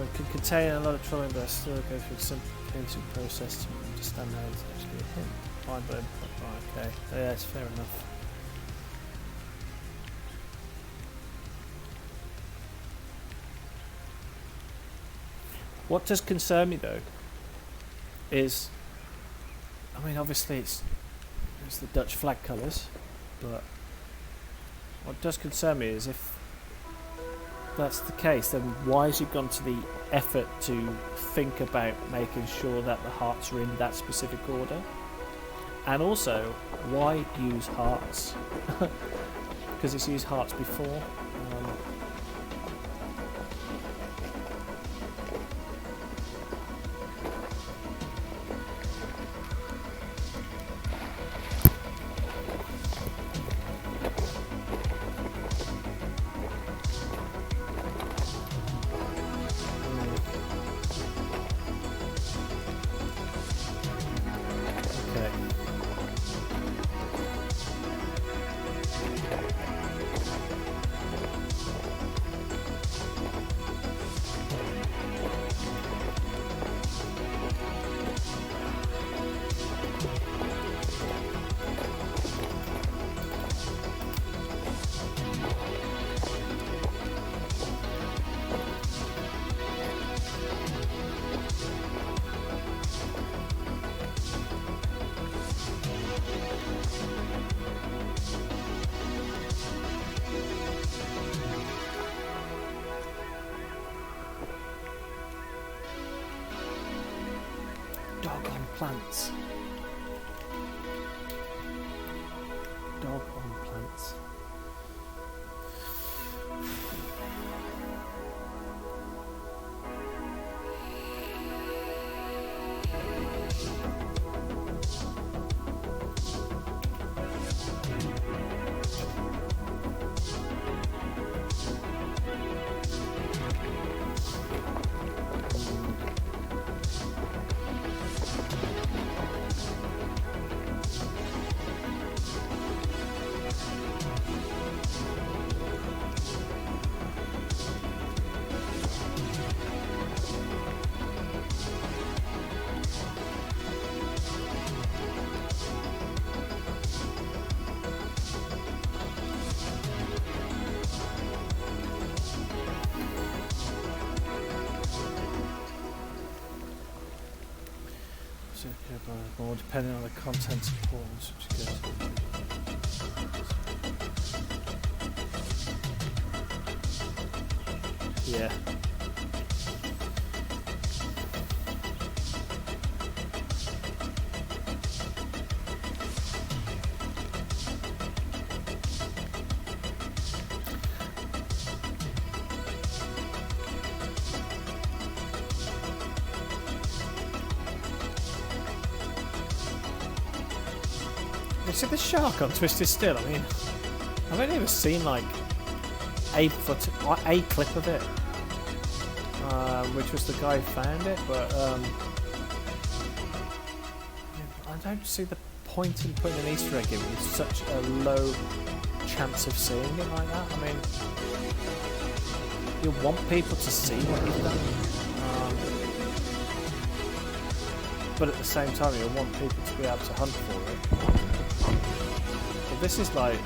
A: It can contain a lot of trolling, but I still go through some basic process to understand how it's actually a hint. Fine, but okay, yeah, it's fair enough. What does concern me though is, I mean, obviously it's the Dutch flag colours, but what does concern me is if that's the case, then why has he gone to the effort to think about making sure that the hearts are in that specific order? And also, why use hearts? Because it's used hearts before. Dog on plants. Dog on plants. More depending on the content importance, which is good. Yeah. See the shark on Twisted Still? I mean, I've only ever seen like a clip of it, which was the guy who found it, but I don't see the point in putting an Easter egg in with such a low chance of seeing it like that. I mean, you want people to see what you've done, but at the same time you want people to be able to hunt for it. This is like,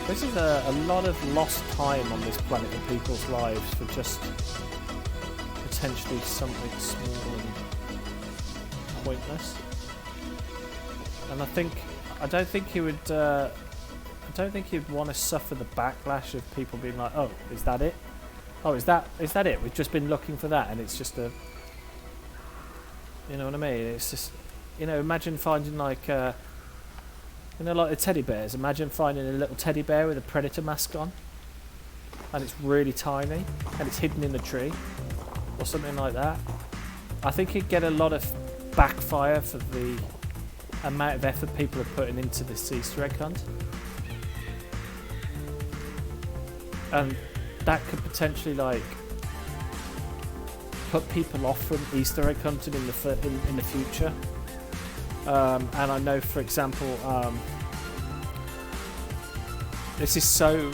A: this is a lot of lost time on this planet in people's lives for just potentially something small and pointless. And I don't think he would want to suffer the backlash of people being like, oh, is that it? Oh, is that it? We've just been looking for that, and it's just a, you know what I mean? It's just, you know, imagine finding like, you know, like the teddy bears. Imagine finding a little teddy bear with a predator mask on, and it's really tiny, and it's hidden in a tree, or something like that. I think he'd get a lot of backfire for the amount of effort people are putting into this Easter egg hunt. And that could potentially like put people off from Easter egg hunting in the future. And I know, for example, this is so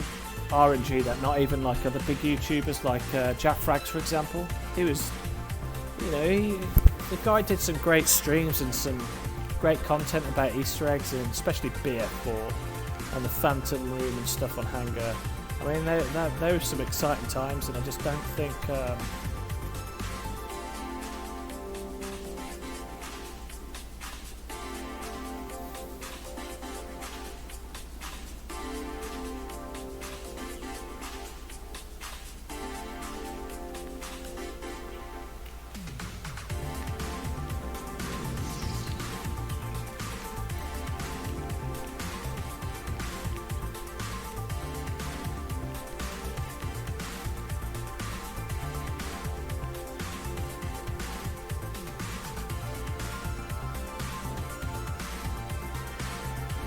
A: RNG that not even like other big YouTubers like Jack Frags, for example, he was, the guy did some great streams and some great content about Easter eggs, and especially BF4 and the Phantom Room and stuff on Hangar. I mean, there were some exciting times, and I just don't think.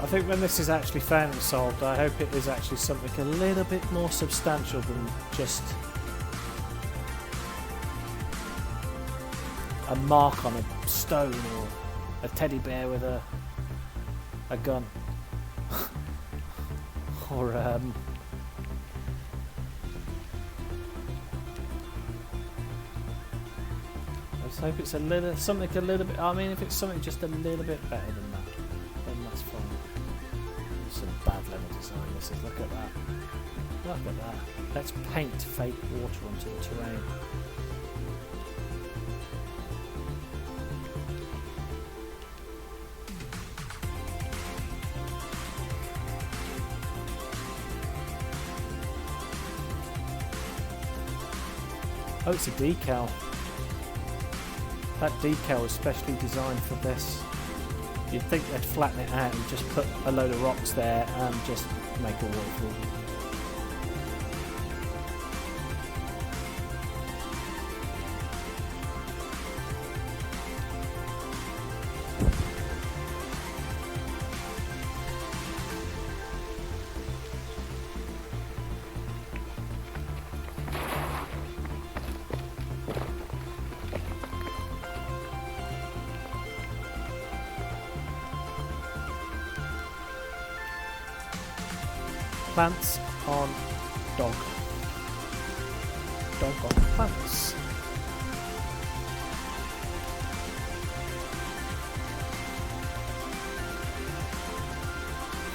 A: I think when this is actually found and solved, I hope it is actually something a little bit more substantial than just a mark on a stone or a teddy bear with a gun. Or let's hope it's something a little bit. I mean, if it's something just a little bit better than that, then that's fine. Some bad level design. This is, look at that. Look at that. Let's paint fake water onto the terrain. Oh, it's a decal. That decal is specially designed for this. You'd think they'd flatten it out and just put a load of rocks there and just make a waterfall. Plants on dog. Dog on plants.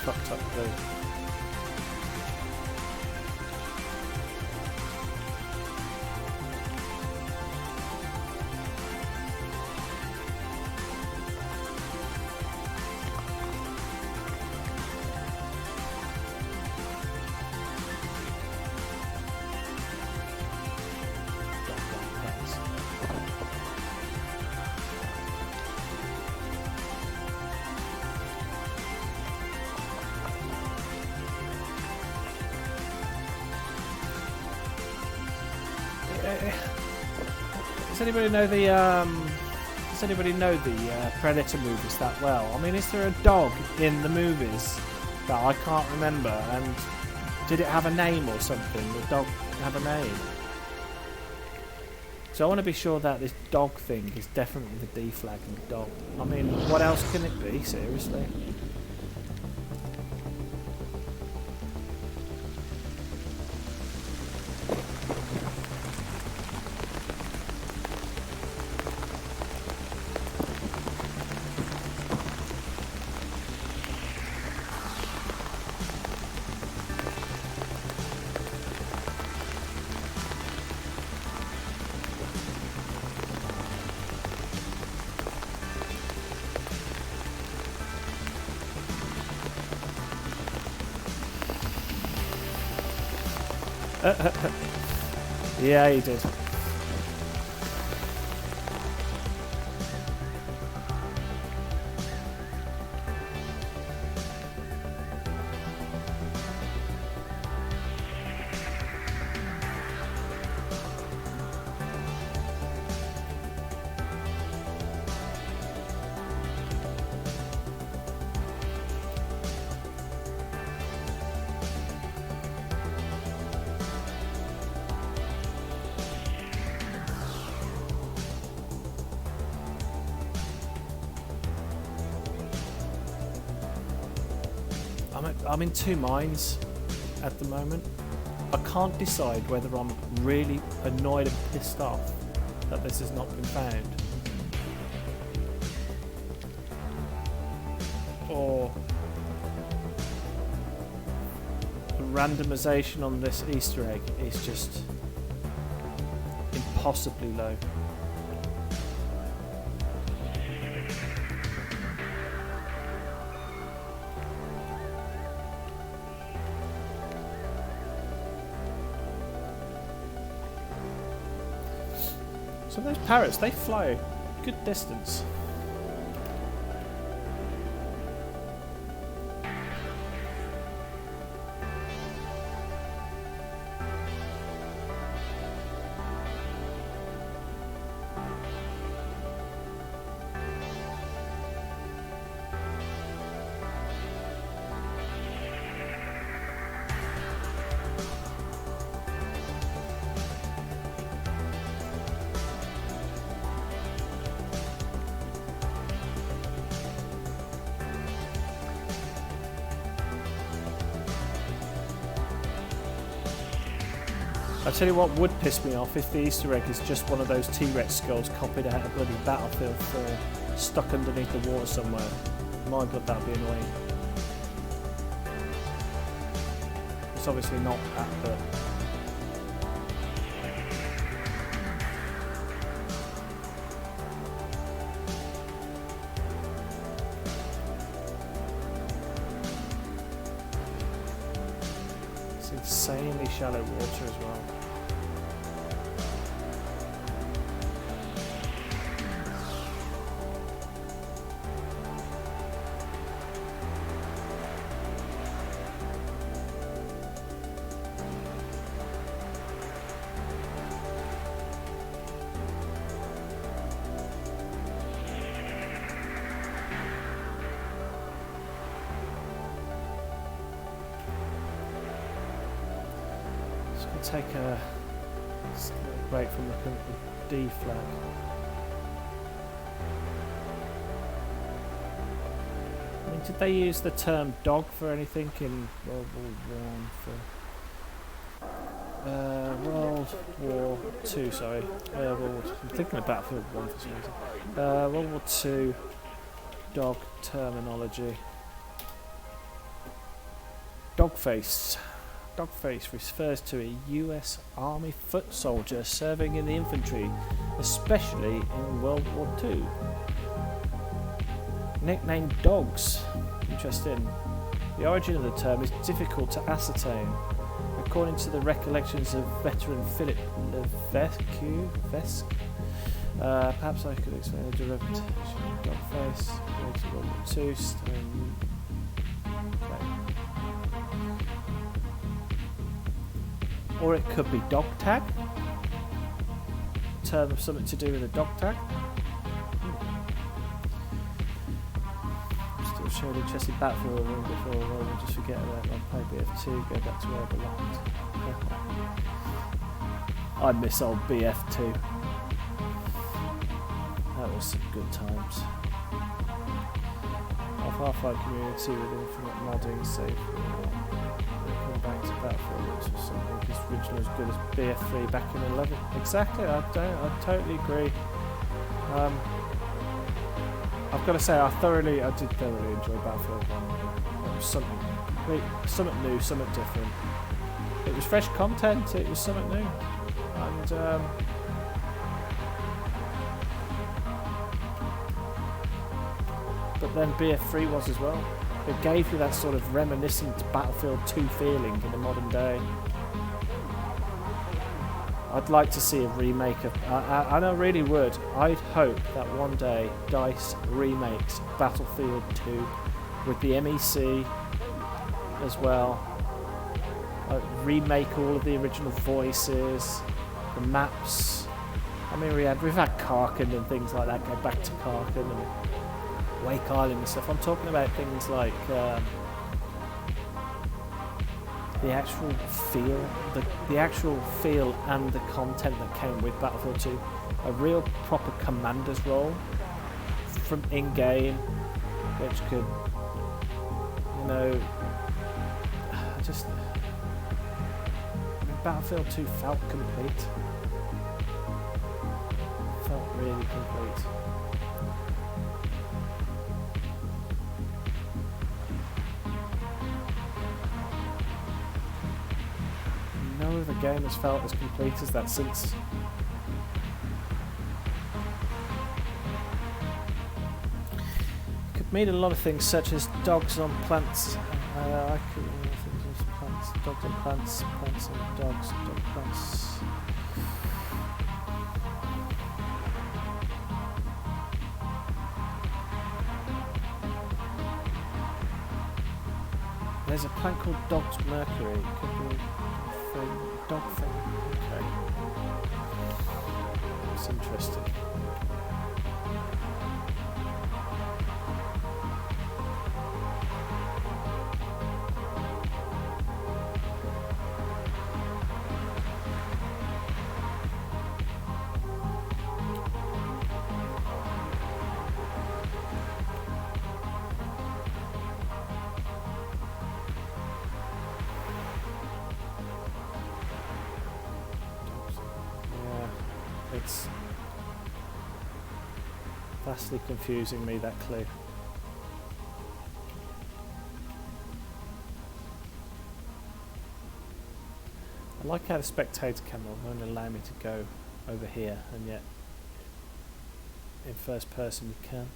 A: Fucked up blue. Does anybody know the Predator movies that well? I mean, is there a dog in the movies that I can't remember? And did it have a name or something? The dog have a name? So I want to be sure that this dog thing is definitely the deflagging dog. I mean, what else can it be? Seriously. Yeah, he did. I'm in two minds at the moment. I can't decide whether I'm really annoyed and pissed off that this has not been found, or the randomization on this Easter egg is just impossibly low. So those parrots, they fly a good distance. I tell you what would piss me off if the Easter egg is just one of those T-Rex skulls copied out of bloody Battlefield 4, stuck underneath the water somewhere. My god, that'd be annoying. It's obviously not that, but... it's insanely shallow water as well. Take a break from looking at the D flag. I mean, did they use the term dog for anything in World War I? World War II, sorry. I'm thinking of Battlefield 1 for some reason. World War II dog terminology. Dogface. Dogface refers to a US Army foot soldier serving in the infantry, especially in World War II. Nicknamed dogs. Interesting. The origin of the term is difficult to ascertain. According to the recollections of veteran Philip Levesque, perhaps I could explain the derivative of dogface related to World War II. Or it could be dog tag. Term of something to do with a dog tag. Still showed interesting Battlefield before. Well, we'll just forget about it. I'll play BF2. Go back to where I belonged. I miss old BF2. That was some good times. Our Half-Life community with infinite modding, safe. Back to Battlefield, which was something as original as good as BF3 back in 11. Exactly, I totally agree. I've got to say, I did thoroughly enjoy Battlefield 1. It was something new, something different. It was fresh content, it was something new. And but then BF3 was as well. It gave you that sort of reminiscent Battlefield 2 feeling in the modern day. I'd like to see a remake of... and I really would. I'd hope that one day DICE remakes Battlefield 2 with the MEC as well. Remake all of the original voices, the maps. I mean, we've had Karkin and things like that. Go back to Karkin and Wake Island and stuff. I'm talking about things like the actual feel and the content that came with Battlefield 2. A real proper commander's role from in-game, which could, just... Battlefield 2 felt complete. Felt really complete. No other game has felt as complete as that since. Could mean a lot of things, such as dogs on plants. I could mean things as plants, dogs on plants, plants on dogs, dog plants. There's a plant called Dog's Mercury. Could be dog thing. Okay. That's interesting. It's vastly confusing me, that clue. I like how the spectator camera won't allow me to go over here, and yet in first person you can.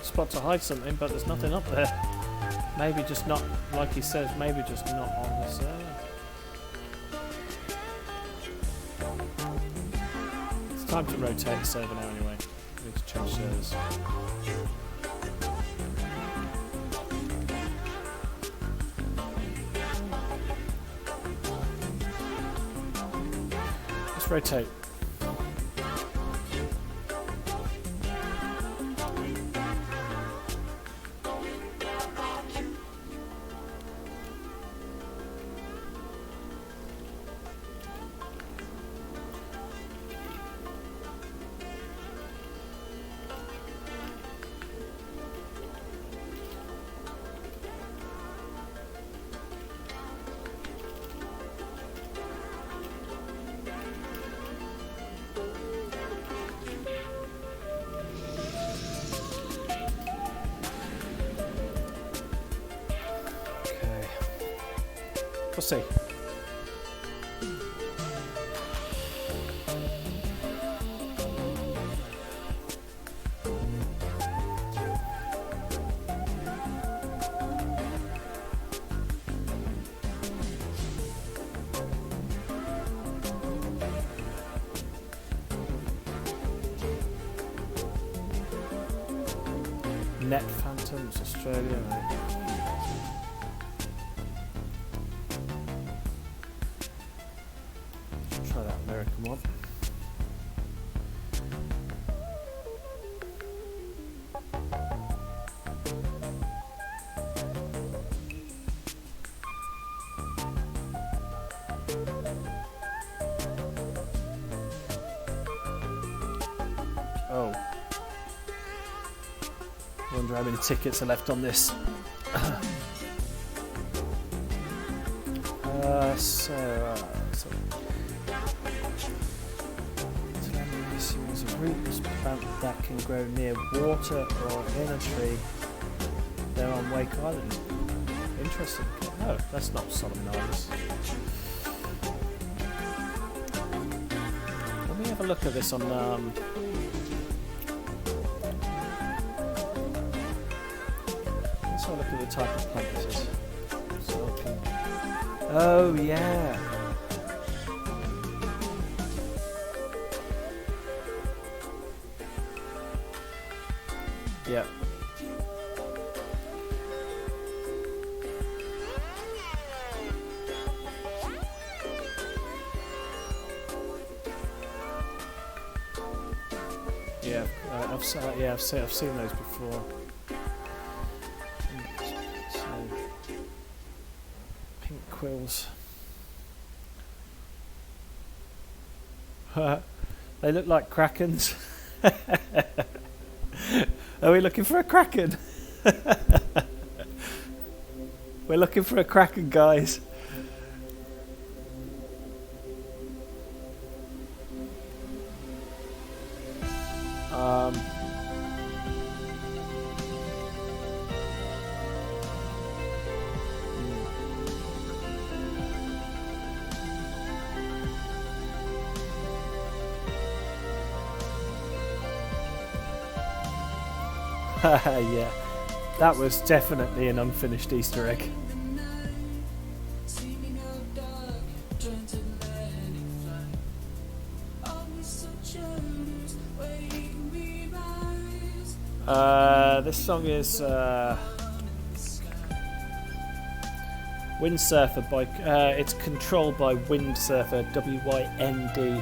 A: Spot to hide something, but there's nothing up there. Maybe just not, like he says, maybe just not on the server. It's time to rotate the server now anyway. We need to change servers. Let's rotate. We'll see. Net Phantoms Australia. Try that American one. Oh. Wonder how many tickets are left on this. So Tillandsia is a rootless plant that can grow near water or in a tree. They're on Wake Island. Interesting. No, that's not Solomon Islands. Let me have a look at this on type of plant this is. Sulcan. Oh yeah. Yep. Yeah, I've seen those before. So, pink quills. They look like krakens. Are we looking for a kraken? We're looking for a kraken, guys. Yeah, that was definitely an unfinished Easter egg. This song is Windsurfer by it's controlled by Windsurfer, WYNDSRFR,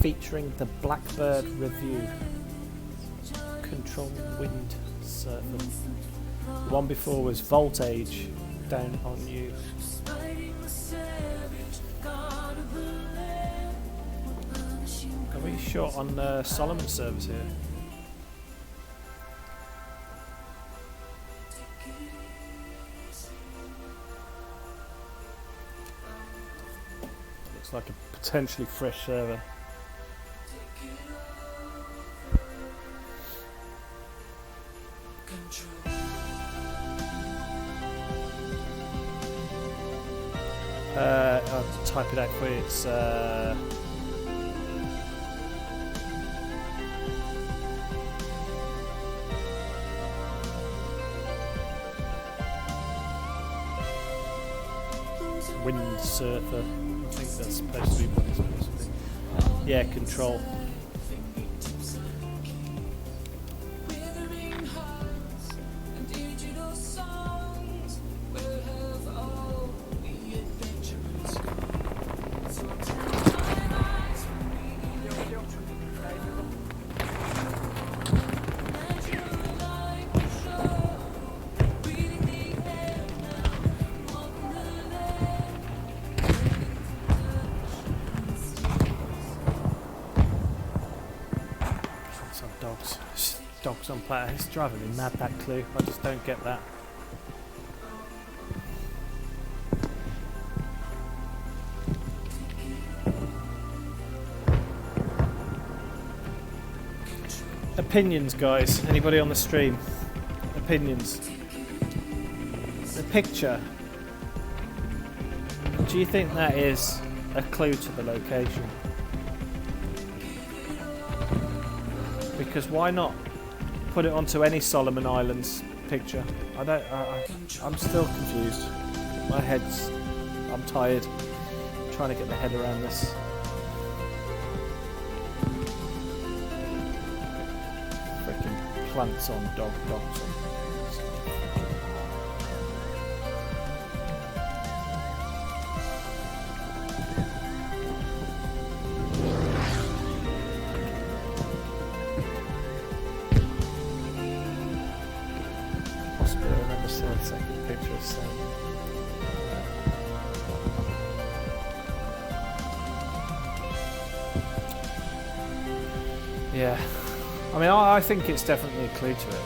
A: featuring the Blackbird Review. Control Windsurfer. The one before was Voltage, Down on You. Are we short on Solomon's servers here? Looks like a potentially fresh server. I'll type it out for you. It's Windsurfer. I think that's supposed to be what it's supposed to be. Yeah, Control. Dogs on platter. It's driving me mad, that clue. I just don't get that. Opinions, guys. Anybody on the stream? Opinions. The picture. Do you think that is a clue to the location? Because why not put it onto any Solomon Islands picture? I'm still confused. I'm tired. I'm trying to get my head around this. Freaking plants on dogs on. Yeah, I mean, I think it's definitely a clue to it.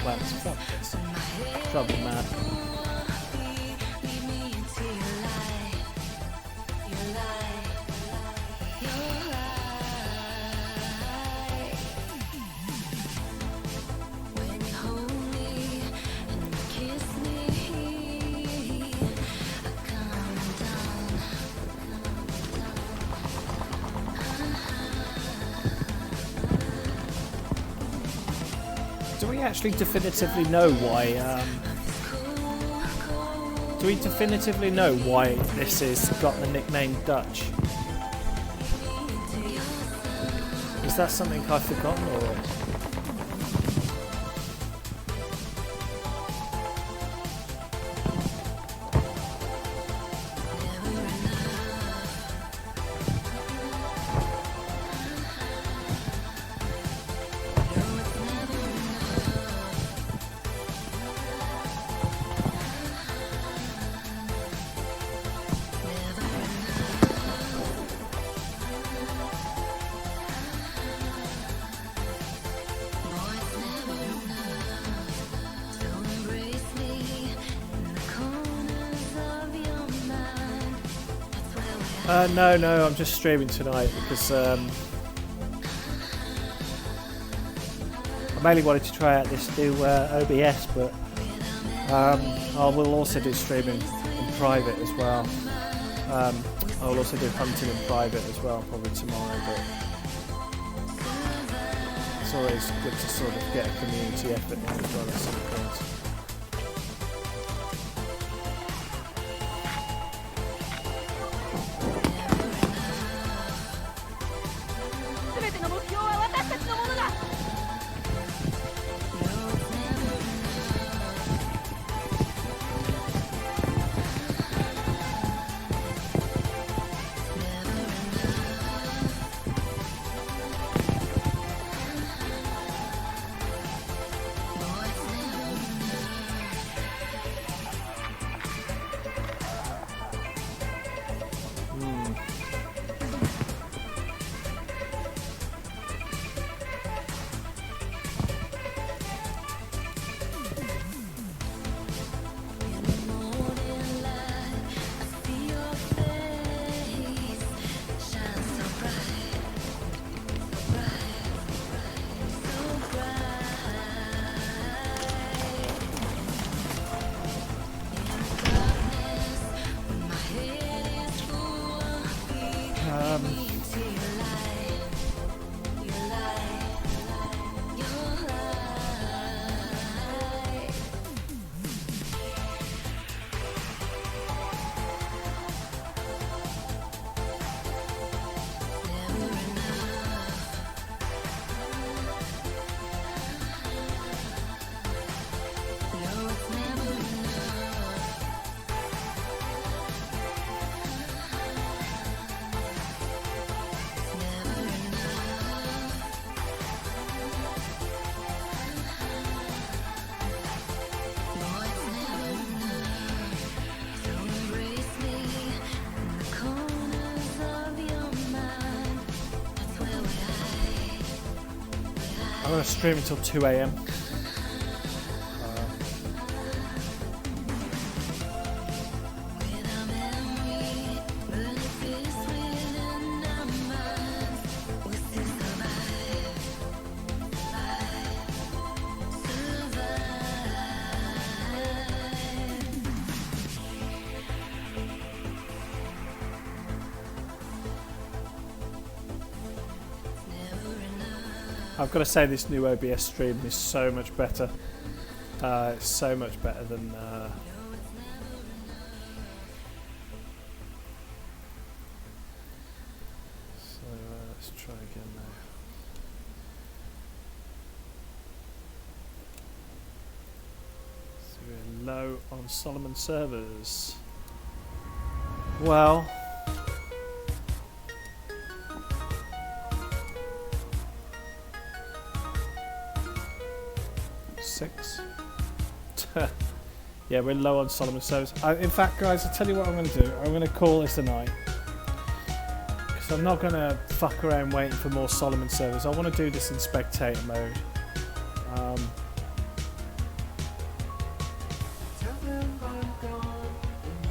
A: plans. Fuck this. Drive me mad. Do we actually definitively know why? Do we definitively know why this has got the nickname Dutch? Is that something I've forgotten, or? No, I'm just streaming tonight because I mainly wanted to try out this new OBS, but I will also do streaming in private as well. I will also do hunting in private as well, probably tomorrow, but it's always good to sort of get a community effort in as well at some point. I'm going to stream until 2 AM. I've got to say this new OBS stream is so much better. It's so much better than so let's try again now. So we're low on Solomon servers. Well, yeah, we're low on Solomon servers. In fact, guys, I'll tell you what I'm going to do. I'm going to call this a night. Because I'm not going to fuck around waiting for more Solomon servers. I want to do this in spectator mode.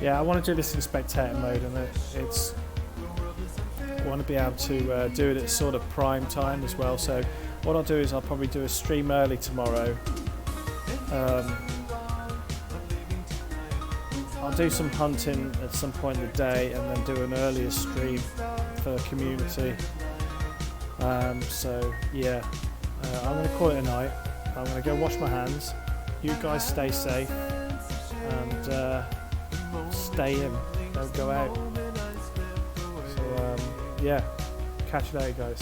A: yeah, I want to do this in spectator mode, and it's I want to be able to do it at sort of prime time as well. So what I'll do is I'll probably do a stream early tomorrow. I'll do some hunting at some point in the day, and then do an earlier stream for community. So yeah, I'm going to call it a night. I'm going to go wash my hands. You guys stay safe and stay in. Don't go out. So yeah, catch you later, guys.